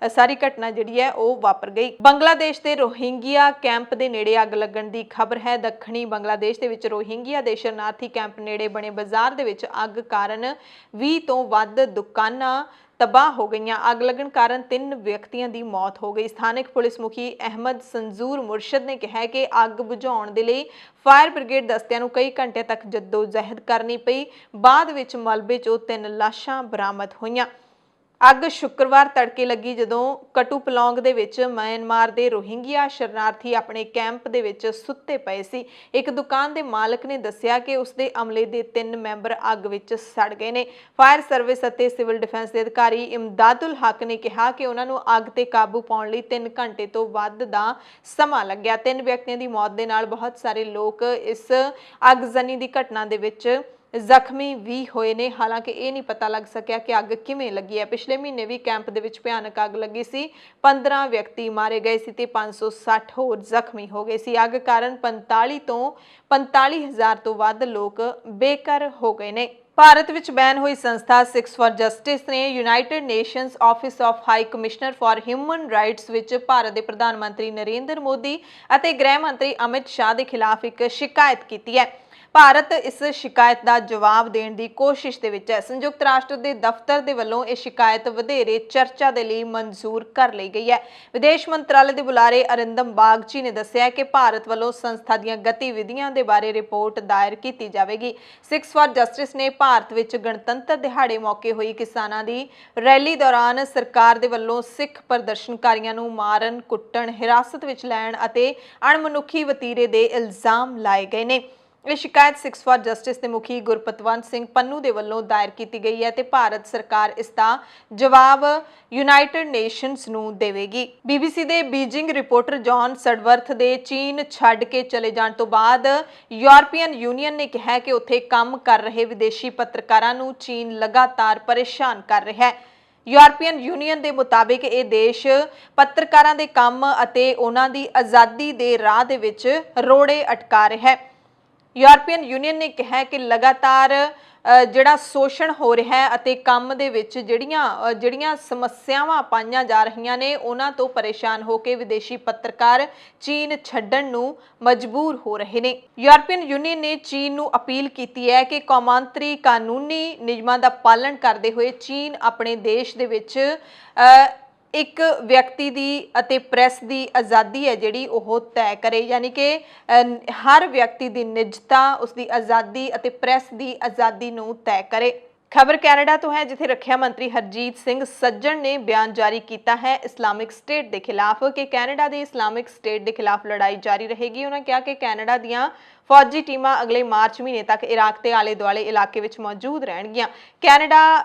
ਸਾਰੀ ਘਟਨਾ ਜਿਹੜੀ ਹੈ ਉਹ ਵਾਪਰ ਗਈ। ਬੰਗਲਾਦੇਸ਼ ਦੇ ਰੋਹਿੰਗਿਆ ਕੈਂਪ ਦੇ ਨੇੜੇ ਅੱਗ ਲੱਗਣ ਦੀ ਖਬਰ ਹੈ। ਦੱਖਣੀ ਬੰਗਲਾਦੇਸ਼ ਦੇ ਵਿੱਚ ਰੋਹਿੰਗਿਆ ਦੇ ਸ਼ਰਨਾਰਥੀ ਕੈਂਪ ਨੇੜੇ ਬਣੇ ਬਾਜ਼ਾਰ ਦੇ ਵਿੱਚ ਅੱਗ ਕਾਰਨ 20 ਤੋਂ ਵੱਧ ਦੁਕਾਨਾਂ ਤਬਾਹ ਹੋ ਗਈਆਂ। ਅੱਗ ਲੱਗਣ ਕਾਰਨ 3 ਵਿਅਕਤੀਆਂ ਦੀ ਮੌਤ ਹੋ ਗਈ। ਸਥਾਨਕ ਪੁਲਿਸ ਮੁਖੀ ਅਹਿਮਦ ਸੰਜ਼ੂਰ ਮੁਰਸ਼ਦ ਨੇ ਕਿਹਾ ਕਿ ਅੱਗ ਬੁਝਾਉਣ ਦੇ ਲਈ ਫਾਇਰ ਬ੍ਰਿਗੇਡ ਦਸਤਿਆਂ ਨੂੰ ਕਈ ਘੰਟੇ ਤੱਕ ਜੱਦੋ-ਜਹਿਦ ਕਰਨੀ ਪਈ। ਬਾਅਦ ਵਿੱਚ ਮਲਬੇ 'ਚੋਂ 3 ਲਾਸ਼ਾਂ ਬਰਾਮਦ ਹੋਈਆਂ। ਅੱਗ ਸ਼ੁੱਕਰਵਾਰ ਤੜਕੇ ਲੱਗੀ, ਜਦੋਂ ਕਟੂਪਲੌਂਗ ਦੇ ਵਿੱਚ ਮਿਆਂਮਾਰ ਦੇ ਰੋਹਿੰਗਿਆ ਸ਼ਰਨਾਰਥੀ ਆਪਣੇ ਕੈਂਪ ਦੇ ਵਿੱਚ ਸੁੱਤੇ ਪਏ ਸੀ। ਇੱਕ ਦੁਕਾਨ ਦੇ ਮਾਲਕ ਨੇ ਦੱਸਿਆ ਕਿ ਉਸਦੇ ਅਮਲੇ ਦੇ 3 ਮੈਂਬਰ ਅੱਗ ਵਿੱਚ ਸੜ ਗਏ ਨੇ। ਫਾਇਰ ਸਰਵਿਸ ਅਤੇ ਸਿਵਲ ਡਿਫੈਂਸ ਦੇ ਅਧਿਕਾਰੀ ਇਮਦਾਦੁਲ ਹਕ ਨੇ ਕਿਹਾ ਕਿ ਉਹਨਾਂ ਨੂੰ ਅੱਗ ਤੇ ਕਾਬੂ ਪਾਉਣ ਲਈ 3 ਘੰਟੇ ਤੋਂ ਵੱਧ ਦਾ ਸਮਾਂ ਲੱਗਿਆ। 3 ਵਿਅਕਤੀਆਂ ਦੀ ਮੌਤ ਦੇ ਨਾਲ ਬਹੁਤ ਸਾਰੇ ਲੋਕ ਇਸ ਅੱਗਜ਼ਨੀ ਦੀ ਘਟਨਾ ਦੇ ਵਿੱਚ ਜ਼ਖਮੀ ਵੀ ਹੋਏ ਨੇ। ਹਾਲਾਂਕਿ ਇਹ ਨਹੀਂ ਪਤਾ ਲੱਗ ਸਕਿਆ ਕਿ ਅੱਗ ਕਿਵੇਂ ਲੱਗੀ ਹੈ। ਪਿਛਲੇ ਮਹੀਨੇ ਵੀ ਕੈਂਪ ਦੇ ਵਿੱਚ ਭਿਆਨਕ ਅੱਗ ਲੱਗੀ ਸੀ। 15 ਵਿਅਕਤੀ ਮਾਰੇ ਗਏ ਸੀ ਤੇ 560 ਹੋਰ ਜ਼ਖਮੀ ਹੋ ਗਏ ਸੀ। ਅੱਗ ਕਾਰਨ 45 ਤੋਂ 45,000 ਤੋਂ ਵੱਧ ਲੋਕ ਬੇਘਰ ਹੋ ਗਏ ਨੇ। ਭਾਰਤ ਵਿੱਚ ਬੈਨ ਹੋਈ ਸੰਸਥਾ ਸਿੱਖਸ ਫਾਰ ਜਸਟਿਸ ਨੇ United nations office of high commissioner for human rights ਵਿੱਚ ਭਾਰਤ ਦੇ ਪ੍ਰਧਾਨ ਮੰਤਰੀ ਨਰਿੰਦਰ ਮੋਦੀ ਅਤੇ ਗ੍ਰਹਿ ਮੰਤਰੀ ਅਮਿਤ ਸ਼ਾਹ ਦੇ ਖਿਲਾਫ ਇੱਕ ਸ਼ਿਕਾਇਤ ਕੀਤੀ ਹੈ। ਭਾਰਤ ਇਸ ਸ਼ਿਕਾਇਤ ਦਾ ਜਵਾਬ ਦੇਣ ਦੀ ਕੋਸ਼ਿਸ਼ ਦੇ ਵਿੱਚ ਹੈ। ਸੰਯੁਕਤ ਰਾਸ਼ਟਰ ਦੇ ਦਫ਼ਤਰ ਦੇ ਵੱਲੋਂ ਇਹ ਸ਼ਿਕਾਇਤ ਵਧੇਰੇ ਚਰਚਾ ਦੇ ਲਈ ਮਨਜ਼ੂਰ ਕਰ ਲਈ ਗਈ ਹੈ। ਵਿਦੇਸ਼ ਮੰਤਰਾਲੇ ਦੇ ਬੁਲਾਰੇ ਅਰਿੰਦਮ ਬਾਗਚੀ ਨੇ ਦੱਸਿਆ ਕਿ ਭਾਰਤ ਵੱਲੋਂ ਸੰਸਥਾ ਦੀਆਂ ਗਤੀਵਿਧੀਆਂ ਦੇ ਬਾਰੇ ਰਿਪੋਰਟ ਦਾਇਰ ਕੀਤੀ ਜਾਵੇਗੀ। ਸਿੱਖਸ ਫਾਰ ਜਸਟਿਸ ਨੇ ਭਾਰਤ ਵਿੱਚ ਗਣਤੰਤਰ ਦਿਹਾੜੇ ਮੌਕੇ ਹੋਈ ਕਿਸਾਨਾਂ ਦੀ ਰੈਲੀ ਦੌਰਾਨ ਸਰਕਾਰ ਦੇ ਵੱਲੋਂ ਸਿੱਖ ਪ੍ਰਦਰਸ਼ਨਕਾਰੀਆਂ ਨੂੰ ਮਾਰਨ, ਕੁੱਟਣ, ਹਿਰਾਸਤ ਵਿੱਚ ਲੈਣ ਅਤੇ ਅਣਮਨੁੱਖੀ ਵਤੀਰੇ ਦੇ ਇਲਜ਼ਾਮ ਲਾਏ ਗਏ ਨੇ। ਇਹ ਸ਼ਿਕਾਇਤ ਸਿਕਸ ਫਾਰ ਜਸਟਿਸ ਦੇ ਮੁਖੀ ਗੁਰਪਤਵੰਤ ਸਿੰਘ ਪੰਨੂ ਦੇ ਵੱਲੋਂ ਦਾਇਰ ਕੀਤੀ ਗਈ ਹੈ ਤੇ ਭਾਰਤ ਸਰਕਾਰ ਇਸ ਦਾ ਜਵਾਬ ਯੂਨਾਈਟਿਡ ਨੇਸ਼ਨਸ ਨੂੰ ਦੇਵੇਗੀ। BBC ਦੇ ਬੀਜਿੰਗ ਰਿਪੋਰਟਰ ਜੌਨ ਸਡਵਰਥ ਦੇ ਚੀਨ ਛੱਡ ਕੇ ਚਲੇ ਜਾਣ ਤੋਂ ਬਾਅਦ ਯੂਰਪੀਅਨ ਯੂਨੀਅਨ ਨੇ ਕਿਹਾ ਕਿ ਉੱਥੇ ਕੰਮ ਕਰ ਰਹੇ ਵਿਦੇਸ਼ੀ ਪੱਤਰਕਾਰਾਂ ਨੂੰ ਚੀਨ ਲਗਾਤਾਰ ਪਰੇਸ਼ਾਨ ਕਰ ਰਿਹਾ ਹੈ। ਯੂਰਪੀਅਨ ਯੂਨੀਅਨ ਦੇ ਮੁਤਾਬਿਕ ਇਹ ਦੇਸ਼ ਪੱਤਰਕਾਰਾਂ ਦੇ ਕੰਮ ਅਤੇ ਉਹਨਾਂ ਦੀ ਆਜ਼ਾਦੀ ਦੇ ਰਾਹ ਦੇ ਵਿੱਚ ਰੋੜੇ ਅਟਕਾ ਰਿਹਾ ਹੈ। ਯੂਰਪੀਅਨ ਯੂਨੀਅਨ ਨੇ ਕਿਹਾ ਕਿ ਲਗਾਤਾਰ ਜਿਹੜਾ ਸ਼ੋਸ਼ਣ ਹੋ ਰਿਹਾ ਹੈ ਅਤੇ ਕੰਮ ਦੇ ਵਿੱਚ ਜਿਹੜੀਆਂ ਸਮੱਸਿਆਵਾਂ ਪਾਈਆਂ ਜਾ ਰਹੀਆਂ ਨੇ ਉਹਨਾਂ ਤੋਂ ਪਰੇਸ਼ਾਨ ਹੋ ਕੇ ਵਿਦੇਸ਼ੀ ਪੱਤਰਕਾਰ ਚੀਨ ਛੱਡਣ ਨੂੰ ਮਜਬੂਰ ਹੋ ਰਹੇ ਨੇ। ਯੂਰਪੀਅਨ ਯੂਨੀਅਨ ਨੇ ਚੀਨ ਨੂੰ ਅਪੀਲ ਕੀਤੀ ਹੈ ਕਿ ਕੌਮਾਂਤਰੀ ਕਾਨੂੰਨੀ ਨਿਯਮਾਂ ਦਾ ਪਾਲਣ ਕਰਦੇ ਹੋਏ ਚੀਨ ਆਪਣੇ ਦੇਸ਼ ਦੇ ਵਿੱਚ ਇੱਕ ਵਿਅਕਤੀ ਦੀ ਅਤੇ ਪ੍ਰੈਸ ਦੀ ਆਜ਼ਾਦੀ ਹੈ ਜਿਹੜੀ ਉਹ ਤੈਅ ਕਰੇ, ਯਾਨੀ ਕਿ ਹਰ ਵਿਅਕਤੀ ਦੀ ਨਿੱਜਤਾ, ਉਸ ਦੀ ਆਜ਼ਾਦੀ ਅਤੇ ਪ੍ਰੈਸ ਦੀ ਆਜ਼ਾਦੀ ਨੂੰ ਤੈਅ ਕਰੇ। ਖਬਰ ਕੈਨੇਡਾ ਤੋਂ ਹੈ, ਜਿੱਥੇ ਰੱਖਿਆ ਮੰਤਰੀ ਹਰਜੀਤ ਸਿੰਘ ਸੱਜਣ ਨੇ ਬਿਆਨ ਜਾਰੀ ਕੀਤਾ ਹੈ ਇਸਲਾਮਿਕ ਸਟੇਟ ਦੇ ਖਿਲਾਫ ਕਿ ਕੈਨੇਡਾ ਦੀ ਇਸਲਾਮਿਕ ਸਟੇਟ ਦੇ ਖਿਲਾਫ ਲੜਾਈ ਜਾਰੀ ਰਹੇਗੀ। ਉਹਨਾਂ ਕਿਹਾ ਕਿ ਕੈਨੇਡਾ ਦੀਆਂ ਫੌਜੀ ਟੀਮਾਂ ਅਗਲੇ ਮਾਰਚ ਮਹੀਨੇ ਤੱਕ ਇਰਾਕ ਤੇ ਆਲੇ ਦੁਆਲੇ ਇਲਾਕੇ ਵਿੱਚ ਮੌਜੂਦ ਰਹਿਣਗੀਆਂ। ਕੈਨੇਡਾ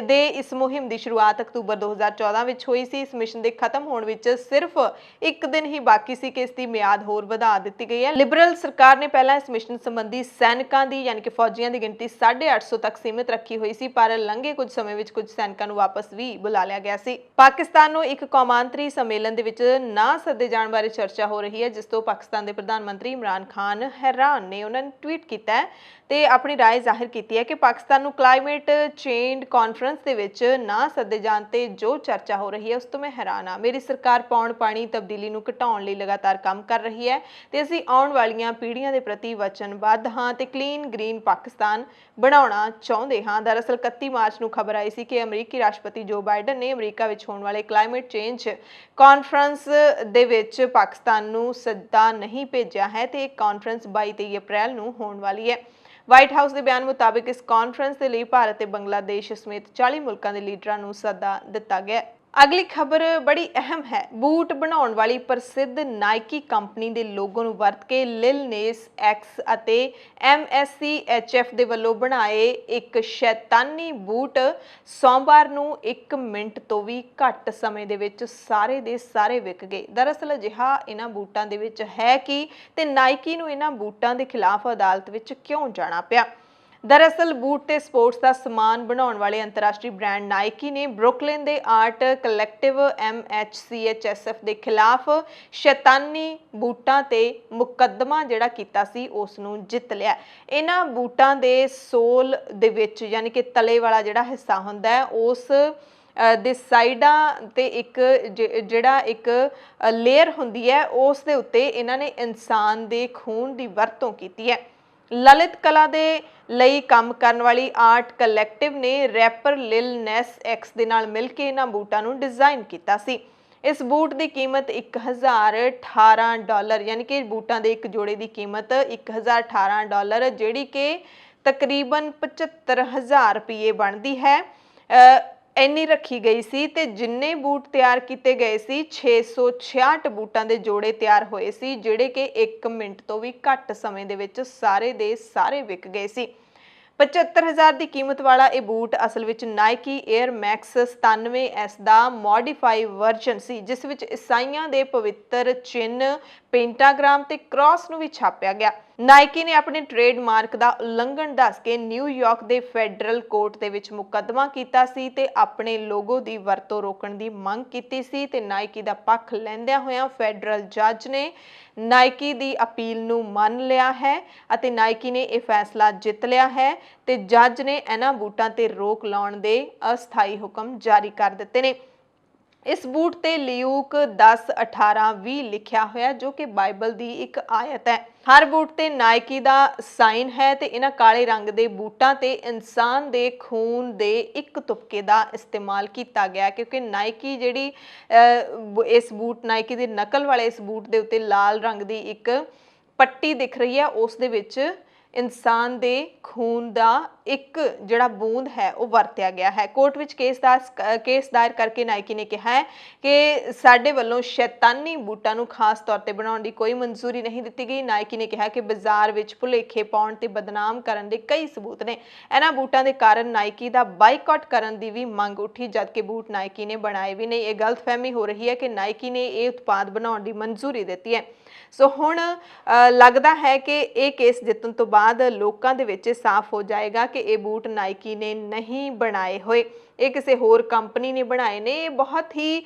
ਦੇ ਇਸ ਮੁਹਿੰਮ ਦੀ ਸ਼ੁਰੂਆਤ ਅਕਤੂਬਰ 2014 ਵਿੱਚ ਹੋਈ ਸੀ। ਇਸ ਮਿਸ਼ਨ ਦੇ ਖਤਮ ਹੋਣ ਵਿੱਚ ਸਿਰਫ ਇੱਕ ਦਿਨ ਹੀ ਬਾਕੀ ਸੀ ਕਿ ਇਸ ਦੀ ਮਿਆਦ ਹੋਰ ਵਧਾ ਦਿੱਤੀ ਗਈ ਹੈ। ਲਿਬਰਲ ਸਰਕਾਰ ਨੇ ਪਹਿਲਾਂ ਇਸ ਮਿਸ਼ਨ ਸੰਬੰਧੀ ਸੈਨਿਕਾਂ ਦੀ ਯਾਨੀ ਕਿ ਫੌਜੀਆਂ ਦੀ ਗਿਣਤੀ 850 ਤੱਕ ਸੀਮਿਤ ਰੱਖੀ ਹੋਈ ਸੀ, ਪਰ ਲੰਘੇ ਕੁਝ ਸਮੇਂ ਵਿੱਚ ਕੁਝ ਸੈਨਿਕਾਂ ਨੂੰ ਵਾਪਸ ਵੀ ਬੁਲਾ ਲਿਆ ਗਿਆ ਸੀ। ਪਾਕਿਸਤਾਨ ਨੂੰ ਇੱਕ ਕੌਮਾਂਤਰੀ ਸੰਮੇਲਨ ਦੇ ਵਿੱਚ ਨਾ ਸੱਦੇ ਜਾਣ ਬਾਰੇ ਚਰਚਾ ਹੋ ਰਹੀ ਹੈ, ਜਿਸ ਤੋਂ ਪਾਕਿਸਤਾਨ ਦੇ ਪ੍ਰਧਾਨ ਮੰਤਰੀ ਇਮਰਾਨ ਖਾਨ ਹੈਰਾਨ ਨੇ। ਉਹਨਾਂ ਨੇ ਟਵੀਟ ਕੀਤਾ ਹੈ ਤੇ ਆਪਣੀ ਰਾਏ ਜ਼ਾਹਿਰ ਕੀਤੀ ਹੈ ਕਿ ਪਾਕਿਸਤਾਨ ਨੂੰ ਕਲਾਈਮੇਟ ਚੇਂਜ ਕਾਨਫਰੰਸ ਦੇ ਵਿੱਚ ਨਾ ਸੱਦੇ ਜਾਣ ਤੇ ਜੋ ਚਰਚਾ ਹੋ ਰਹੀ ਹੈ ਉਸ ਤੋਂ ਮੈਂ ਹੈਰਾਨ ਹਾਂ। ਮੇਰੀ ਸਰਕਾਰ ਪੌਣ ਪਾਣੀ ਤਬਦੀਲੀ ਨੂੰ ਘਟਾਉਣ ਲਈ ਲਗਾਤਾਰ ਕੰਮ ਕਰ ਰਹੀ ਹੈ ਤੇ ਅਸੀਂ ਆਉਣ ਵਾਲੀਆਂ ਪੀੜ੍ਹੀਆਂ ਦੇ ਪ੍ਰਤੀ ਵਚਨਬੱਧ ਹਾਂ ਤੇ ਕਲੀਨ ਗ੍ਰੀਨ ਪਾਕਿਸਤਾਨ ਬਣਾਉਣਾ ਚਾਹੁੰਦੇ ਹਾਂ। ਦਰਅਸਲ 31 ਮਾਰਚ ਨੂੰ ਖਬਰ ਆਈ ਸੀ ਕਿ ਅਮਰੀਕੀ ਰਾਸ਼ਟਰਪਤੀ ਜੋ ਬਾਈਡਨ ਨੇ ਅਮਰੀਕਾ ਵਿੱਚ ਹੋਣ ਵਾਲੇ ਕਲਾਈਮੇਟ ਚੇਂਜ ਕਾਨਫਰੰਸ ਦੇ ਵਿੱਚ ਪਾਕਿਸਤਾਨ ਨੂੰ ਸੱਦਾ ਨਹੀਂ ਭੇਜਿਆ ਹੈ ਤੇ ਇਹ ਕਾਨਫਰੰਸ 22-23 ਅਪ੍ਰੈਲ ਨੂੰ ਹੋਣ ਵਾਲੀ ਹੈ। ਵਾਈਟ ਹਾਊਸ ਦੇ ਬਿਆਨ ਮੁਤਾਬਿਕ ਇਸ ਕਾਨਫਰੰਸ ਦੇ ਲਈ ਭਾਰਤ ਤੇ ਬੰਗਲਾਦੇਸ਼ ਸਮੇਤ 40 ਮੁਲਕਾਂ ਦੇ ਲੀਡਰਾਂ ਨੂੰ ਸੱਦਾ ਦਿੱਤਾ ਗਿਆ। ਅਗਲੀ ਖਬਰ ਬੜੀ ਅਹਿਮ ਹੈ। ਬੂਟ ਬਣਾਉਣ ਵਾਲੀ ਪ੍ਰਸਿੱਧ ਨਾਈਕੀ ਕੰਪਨੀ ਦੇ ਲੋਗੋ ਨੂੰ ਵਰਤ ਕੇ ਲਿਲ ਨੇਸ ਐਕਸ ਅਤੇ MSCHF ਦੇ ਵੱਲੋਂ ਬਣਾਏ ਇੱਕ ਸ਼ੈਤਾਨੀ ਬੂਟ ਸੋਮਵਾਰ ਨੂੰ 1 ਮਿੰਟ ਤੋਂ ਵੀ ਘੱਟ ਸਮੇਂ ਦੇ ਵਿੱਚ ਸਾਰੇ ਦੇ ਸਾਰੇ ਵਿਕ ਗਏ। ਦਰਅਸਲ ਅਜਿਹਾ ਇਹਨਾਂ ਬੂਟਾਂ ਦੇ ਵਿੱਚ ਹੈ ਕਿ ਤੇ ਨਾਈਕੀ ਨੂੰ ਇਹਨਾਂ ਬੂਟਾਂ ਦੇ ਖਿਲਾਫ ਅਦਾਲਤ ਵਿੱਚ ਕਿਉਂ ਜਾਣਾ ਪਿਆ। ਦਰਅਸਲ ਬੂਟ ਤੇ ਸਪੋਰਟਸ ਦਾ ਸਮਾਨ ਬਣਾਉਣ ਵਾਲੇ ਅੰਤਰਰਾਸ਼ਟਰੀ ਬ੍ਰਾਂਡ ਨਾਈਕੀ ਨੇ ਬਰੁਕਲਿਨ ਦੇ ਆਰਟ ਕਲੈਕਟਿਵ MHCHSF ਦੇ ਖਿਲਾਫ ਸ਼ੈਤਾਨੀ ਬੂਟਾਂ ਤੇ ਮੁਕੱਦਮਾ ਜਿਹੜਾ ਕੀਤਾ ਸੀ ਉਸ ਨੂੰ ਜਿੱਤ ਲਿਆ। ਇਹਨਾਂ ਬੂਟਾਂ ਦੇ ਸੋਲ ਦੇ ਵਿੱਚ ਯਾਨੀ ਕਿ ਤਲੇ ਵਾਲਾ ਜਿਹੜਾ ਹਿੱਸਾ ਹੁੰਦਾ ਹੈ ਉਸ ਦੇ ਸਾਈਡਾਂ ਤੇ ਇੱਕ ਲੇਅਰ ਹੁੰਦੀ ਹੈ, ਉਸ ਦੇ ਉੱਤੇ ਇਹਨਾਂ ਨੇ ਇਨਸਾਨ ਦੇ ਖੂਨ ਦੀ ਵਰਤੋਂ ਕੀਤੀ ਹੈ। ਲਲਿਤ ਕਲਾ ਦੇ ਲਈ ਕੰਮ ਕਰਨ ਵਾਲੀ ਆਰਟ ਕਲੈਕਟਿਵ ਨੇ ਰੈਪਰ ਲਿਲ ਨੈਸ ਐਕਸ ਦੇ ਨਾਲ ਮਿਲ ਕੇ ਇਹਨਾਂ ਬੂਟਾਂ ਨੂੰ ਡਿਜ਼ਾਈਨ ਕੀਤਾ ਸੀ। ਇਸ ਬੂਟ ਦੀ ਕੀਮਤ $1018 ਯਾਨੀ ਕਿ ਬੂਟਾਂ ਦੇ ਇੱਕ ਜੋੜੇ ਦੀ ਕੀਮਤ $1018 ਜਿਹੜੀ ਕਿ ਤਕਰੀਬਨ 75,000 ਰੁਪਏ ਬਣਦੀ ਹੈ ਇੰਨੀ ਰੱਖੀ ਗਈ ਸੀ ਤੇ ਜਿੰਨੇ ਬੂਟ ਤਿਆਰ ਕੀਤੇ ਗਏ ਸੀ 666 ਬੂਟਾਂ ਦੇ ਜੋੜੇ ਤਿਆਰ ਹੋਏ ਸੀ ਜਿਹੜੇ ਕਿ 1 ਮਿੰਟ ਤੋਂ ਵੀ ਘੱਟ ਸਮੇਂ ਦੇ ਵਿੱਚ ਸਾਰੇ ਦੇ ਸਾਰੇ ਵਿਕ ਗਏ ਸੀ। 75,000 ਦੀ ਕੀਮਤ ਵਾਲਾ ਇਹ ਬੂਟ ਅਸਲ ਵਿੱਚ ਨਾਈਕੀ 에ਅਰ ਮੈਕਸ 97S ਦਾ ਮੋਡੀਫਾਈ ਵਰਜ਼ਨ ਸੀ, ਜਿਸ ਵਿੱਚ ਈਸਾਈਆਂ ਦੇ ਪਵਿੱਤਰ ਚਿੰਨ੍ਹ, ਪੈਂਟਾਗ੍ਰਾਮ ਤੇ ਕ੍ਰਾਸ ਨੂੰ ਵੀ ਛਾਪਿਆ ਗਿਆ। ਨਾਈਕੀ ਨੇ ਆਪਣੇ ਟ੍ਰੇਡਮਾਰਕ ਦਾ ਉਲੰਘਣ ਦੱਸ ਕੇ ਨਿਊਯਾਰਕ ਦੇ ਫੈਡਰਲ ਕੋਰਟ ਦੇ ਵਿੱਚ ਮੁਕੱਦਮਾ ਕੀਤਾ ਸੀ ਤੇ ਆਪਣੇ ਲੋਗੋ ਦੀ ਵਰਤੋਂ ਰੋਕਣ ਦੀ ਮੰਗ ਕੀਤੀ ਸੀ ਤੇ ਨਾਈਕੀ ਦਾ ਪੱਖ ਲੈਂਦਿਆਂ ਹੋਇਆਂ ਫੈਡਰਲ ਜੱਜ ਨੇ ਨਾਈਕੀ ਦੀ ਅਪੀਲ ਨੂੰ ਮੰਨ ਲਿਆ ਹੈ ਅਤੇ ਨਾਈਕੀ ਨੇ ਇਹ ਫੈਸਲਾ ਜਿੱਤ ਲਿਆ ਹੈ ਤੇ ਜੱਜ ਨੇ ਇਹਨਾਂ ਬੂਟਾਂ ਤੇ ਰੋਕ ਲਾਉਣ ਦੇ ਅਸਥਾਈ ਹੁਕਮ ਜਾਰੀ ਕਰ ਦਿੱਤੇ ਨੇ। ਇਸ ਬੂਟ ਤੇ ਲਿਊਕ 10:18-20 ਲਿਖਿਆ ਹੋਇਆ ਜੋ ਕਿ ਬਾਈਬਲ ਦੀ ਇੱਕ ਆਇਤ ਹੈ। ਹਰ ਬੂਟ ਤੇ ਨਾਈਕੀ ਦਾ ਸਾਈਨ ਹੈ ਤੇ ਇਹਨਾਂ ਕਾਲੇ ਰੰਗ ਦੇ ਬੂਟਾਂ ਤੇ ਇਨਸਾਨ ਦੇ ਖੂਨ ਦੇ ਇੱਕ ਤੁਪਕੇ ਦਾ ਇਸਤੇਮਾਲ ਕੀਤਾ ਗਿਆ ਕਿਉਂਕਿ ਨਾਈਕੀ ਜਿਹੜੀ ਇਸ ਬੂਟ ਨਾਈਕੀ ਦੇ ਨਕਲ ਵਾਲੇ ਇਸ ਬੂਟ ਦੇ ਉੱਤੇ ਲਾਲ ਰੰਗ ਦੀ ਇੱਕ ਪੱਟੀ ਦਿਖ ਰਹੀ ਹੈ, ਉਸ ਦੇ ਵਿੱਚ ਇਨਸਾਨ ਦੇ ਖੂਨ ਦਾ ਇੱਕ ਜਿਹੜਾ ਬੂੰਦ ਹੈ ਉਹ ਵਰਤਿਆ ਗਿਆ ਹੈ। ਕੋਰਟ ਵਿੱਚ ਕੇਸ ਦਾਇਰ ਕਰਕੇ ਨਾਇਕੀ ਨੇ ਕਿਹਾ ਹੈ ਕਿ ਸਾਡੇ ਵੱਲੋਂ ਸ਼ੈਤਾਨੀ ਬੂਟਾਂ ਨੂੰ ਖਾਸ ਤੌਰ ਤੇ ਬਣਾਉਣ ਦੀ ਕੋਈ ਮਨਜ਼ੂਰੀ ਨਹੀਂ ਦਿੱਤੀ ਗਈ। ਨਾਇਕੀ ਨੇ ਕਿਹਾ ਕਿ ਬਾਜ਼ਾਰ ਵਿੱਚ ਭੁਲੇਖੇ ਪਾਉਣ ਤੇ ਬਦਨਾਮ ਕਰਨ ਦੇ ਕਈ ਸਬੂਤ ਨੇ। ਇਹਨਾਂ ਬੂਟਾਂ ਦੇ ਕਾਰਨ ਨਾਇਕੀ ਦਾ ਬਾਈਕਾਟ ਕਰਨ ਦੀ ਵੀ ਮੰਗ ਉੱਠੀ, ਜਦਕਿ ਬੂਟ ਨਾਇਕੀ ਨੇ ਬਣਾਏ ਵੀ ਨਹੀਂ। ਇਹ ਗਲਤਫਹਿਮੀ ਹੋ ਰਹੀ ਹੈ ਕਿ ਨਾਇਕੀ ਨੇ ਇਹ ਉਤਪਾਦ ਬਣਾਉਣ ਦੀ ਮਨਜ਼ੂਰੀ ਦਿੱਤੀ ਹੈ। ਸੋ ਹੁਣ ਲੱਗਦਾ ਹੈ ਕਿ ਇਹ ਕੇਸ ਜਿੱਤਣ ਤੋਂ ਬਾਅਦ ਲੋਕਾਂ ਦੇ ਵਿੱਚ ਸਾਫ਼ ਹੋ ਜਾਏਗਾ ਕਿ ਇਹ ਬੂਟ ਨਾਇਕੀ ਨੇ ਨਹੀਂ ਬਣਾਏ ਹੋਏ, ਇਹ ਕਿਸੇ ਹੋਰ ਕੰਪਨੀ ਨੇ ਬਣਾਏ ਨੇ। ਇਹ ਬਹੁਤ ਹੀ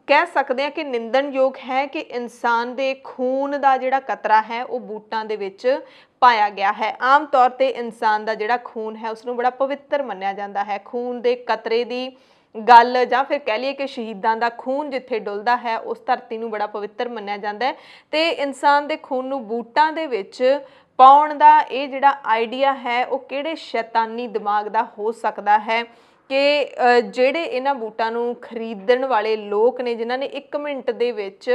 ਕਹਿ ਸਕਦੇ ਹਾਂ ਕਿ ਨਿੰਦਣਯੋਗ ਹੈ ਕਿ ਇਨਸਾਨ ਦੇ ਖੂਨ ਦਾ ਜਿਹੜਾ ਕਤਰਾ ਹੈ ਉਹ ਬੂਟਾਂ ਦੇ ਵਿੱਚ ਪਾਇਆ ਗਿਆ ਹੈ। ਆਮ ਤੌਰ ਤੇ ਇਨਸਾਨ ਦਾ ਜਿਹੜਾ ਖੂਨ ਹੈ ਉਸਨੂੰ ਬੜਾ ਪਵਿੱਤਰ ਮੰਨਿਆ ਜਾਂਦਾ ਹੈ। ਖੂਨ ਦੇ ਕਤਰੇ ਦੀ ਗੱਲ ਜਾਂ ਫਿਰ ਕਹਿ ਲਈਏ ਕਿ ਸ਼ਹੀਦਾਂ ਦਾ ਖੂਨ ਜਿੱਥੇ ਡੁੱਲਦਾ ਹੈ ਉਸ ਧਰਤੀ ਨੂੰ ਬੜਾ ਪਵਿੱਤਰ ਮੰਨਿਆ ਜਾਂਦਾ ਹੈ, ਤੇ ਇਨਸਾਨ ਦੇ ਖੂਨ ਨੂੰ ਬੂਟਾਂ ਦੇ ਵਿੱਚ ਪਾਉਣ ਦਾ ਇਹ ਜਿਹੜਾ ਆਈਡੀਆ ਹੈ ਉਹ ਕਿਹੜੇ ਸ਼ੈਤਾਨੀ ਦਿਮਾਗ ਦਾ ਹੋ ਸਕਦਾ ਹੈ ਕਿ ਜਿਹੜੇ ਇਹਨਾਂ ਬੂਟਾਂ ਨੂੰ ਖਰੀਦਣ ਵਾਲੇ ਲੋਕ ਨੇ, ਜਿਨ੍ਹਾਂ ਨੇ 1 ਮਿੰਟ ਦੇ ਵਿੱਚ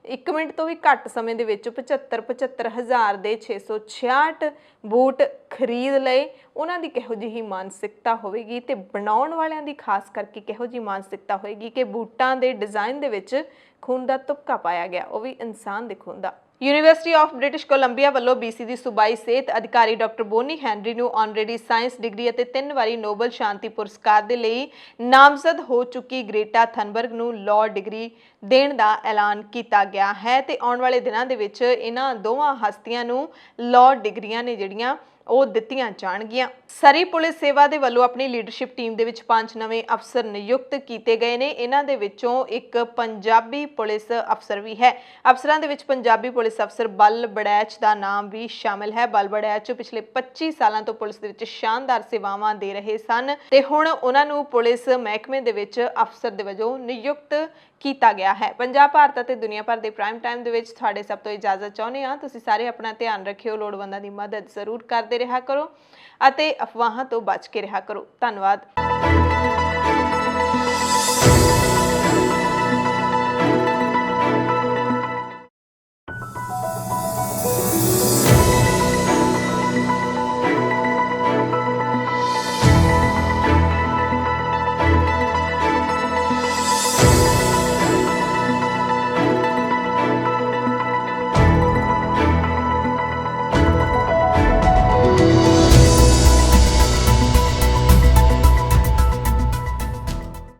1 ਮਿੰਟ ਤੋਂ ਵੀ ਘੱਟ ਸਮੇਂ ਦੇ ਵਿੱਚ 75 ਹਜ਼ਾਰ ਦੇ 666 ਬੂਟ ਖਰੀਦ ਲਏ, ਉਹਨਾਂ ਦੀ ਕਿਹੋ ਜਿਹੀ ਮਾਨਸਿਕਤਾ ਹੋਵੇਗੀ ਤੇ ਬਣਾਉਣ ਵਾਲਿਆਂ ਦੀ ਖਾਸ ਕਰਕੇ ਕਿਹੋ ਜਿਹੀ ਮਾਨਸਿਕਤਾ ਹੋਏਗੀ ਕਿ ਬੂਟਾਂ ਦੇ ਡਿਜ਼ਾਈਨ ਦੇ ਵਿੱਚ ਖੂਨ ਦਾ ਤੁਪਕਾ ਪਾਇਆ ਗਿਆ, ਉਹ ਵੀ ਇਨਸਾਨ ਦੇ ਖੂਨ ਦਾ। ਯੂਨੀਵਰਸਿਟੀ ਆਫ ਬ੍ਰਿਟਿਸ਼ ਕੋਲੰਬੀਆ ਵੱਲੋਂ BC ਦੀ ਸੂਬਾਈ ਸਿਹਤ ਅਧਿਕਾਰੀ ਡਾਕਟਰ ਬੋਨੀ ਹੈਨਰੀ ਨੂੰ ਆਨਰੇਰੀ ਸਾਇੰਸ ਡਿਗਰੀ ਅਤੇ 3 ਵਾਰੀ ਨੋਬਲ ਸ਼ਾਂਤੀ ਪੁਰਸਕਾਰ ਦੇ ਲਈ ਨਾਮਜ਼ਦ ਹੋ ਚੁੱਕੀ ਗ੍ਰੇਟਾ ਥਨਬਰਗ ਨੂੰ ਲਾਅ ਡਿਗਰੀ ਦੇਣ ਦਾ ਐਲਾਨ ਕੀਤਾ ਗਿਆ ਹੈ ਤੇ ਆਉਣ ਵਾਲੇ ਦਿਨਾਂ ਦੇ ਵਿੱਚ ਇਹਨਾਂ ਦੋਵਾਂ ਹਸਤੀਆਂ ਨੂੰ ਲਾਅ ਡਿਗਰੀਆਂ ਨੇ ਜਿਹੜੀਆਂ ਉਹ ਦਿੱਤੀਆਂ ਜਾਣਗੀਆਂ। ਸਰੀ ਪੁਲਿਸ ਸੇਵਾ ਦੇ ਵੱਲੋਂ ਆਪਣੀ ਲੀਡਰਸ਼ਿਪ ਟੀਮ ਦੇ ਵਿੱਚ 5 ਨਵੇਂ ਅਫਸਰ ਨਿਯੁਕਤ ਕੀਤੇ ਗਏ ਨੇ। ਇਹਨਾਂ ਦੇ ਵਿੱਚੋਂ ਇੱਕ ਪੰਜਾਬੀ ਪੁਲਿਸ ਅਫਸਰ ਵੀ ਹੈ। ਅਫਸਰਾਂ ਦੇ ਵਿੱਚ ਪੰਜਾਬੀ ਪੁਲਿਸ ਅਫਸਰ ਬਲ ਬੜੈਚ ਦਾ ਨਾਮ ਵੀ ਸ਼ਾਮਿਲ ਹੈ। ਬਲ ਬੜੈਚ ਪਿਛਲੇ 25 ਸਾਲਾਂ ਤੋਂ ਪੁਲਿਸ ਦੇ ਵਿੱਚ ਸ਼ਾਨਦਾਰ ਸੇਵਾਵਾਂ ਦੇ ਰਹੇ ਸਨ ਤੇ ਹੁਣ ਉਹਨਾਂ ਨੂੰ ਪੁਲਿਸ ਮਹਿਕਮੇ ਦੇ ਵਿੱਚ ਅਫਸਰ ਦੇ ਵਜੋਂ ਨਿਯੁਕਤ ਕੀਤਾ ਗਿਆ ਹੈ। ਪੰਜਾਬ, ਭਾਰਤ ਅਤੇ ਦੁਨੀਆ ਭਰ ਦੇ ਪ੍ਰਾਈਮ ਟਾਈਮ ਦੇ ਵਿੱਚ ਤੁਹਾਡੇ ਸਭ ਤੋਂ ਇਜਾਜ਼ਤ ਚਾਹੁੰਦੇ ਹਾਂ। ਤੁਸੀਂ ਸਾਰੇ ਆਪਣਾ ਧਿਆਨ ਰੱਖਿਓ, ਲੋੜਵੰਦਾਂ ਦੀ ਮਦਦ ਜ਼ਰੂਰ ਕਰਦੇ ਰਿਹਾ ਕਰੋ ਅਤੇ ਅਫਵਾਹਾਂ ਤੋਂ ਬਚ ਕੇ ਰਿਹਾ ਕਰੋ। ਧੰਨਵਾਦ।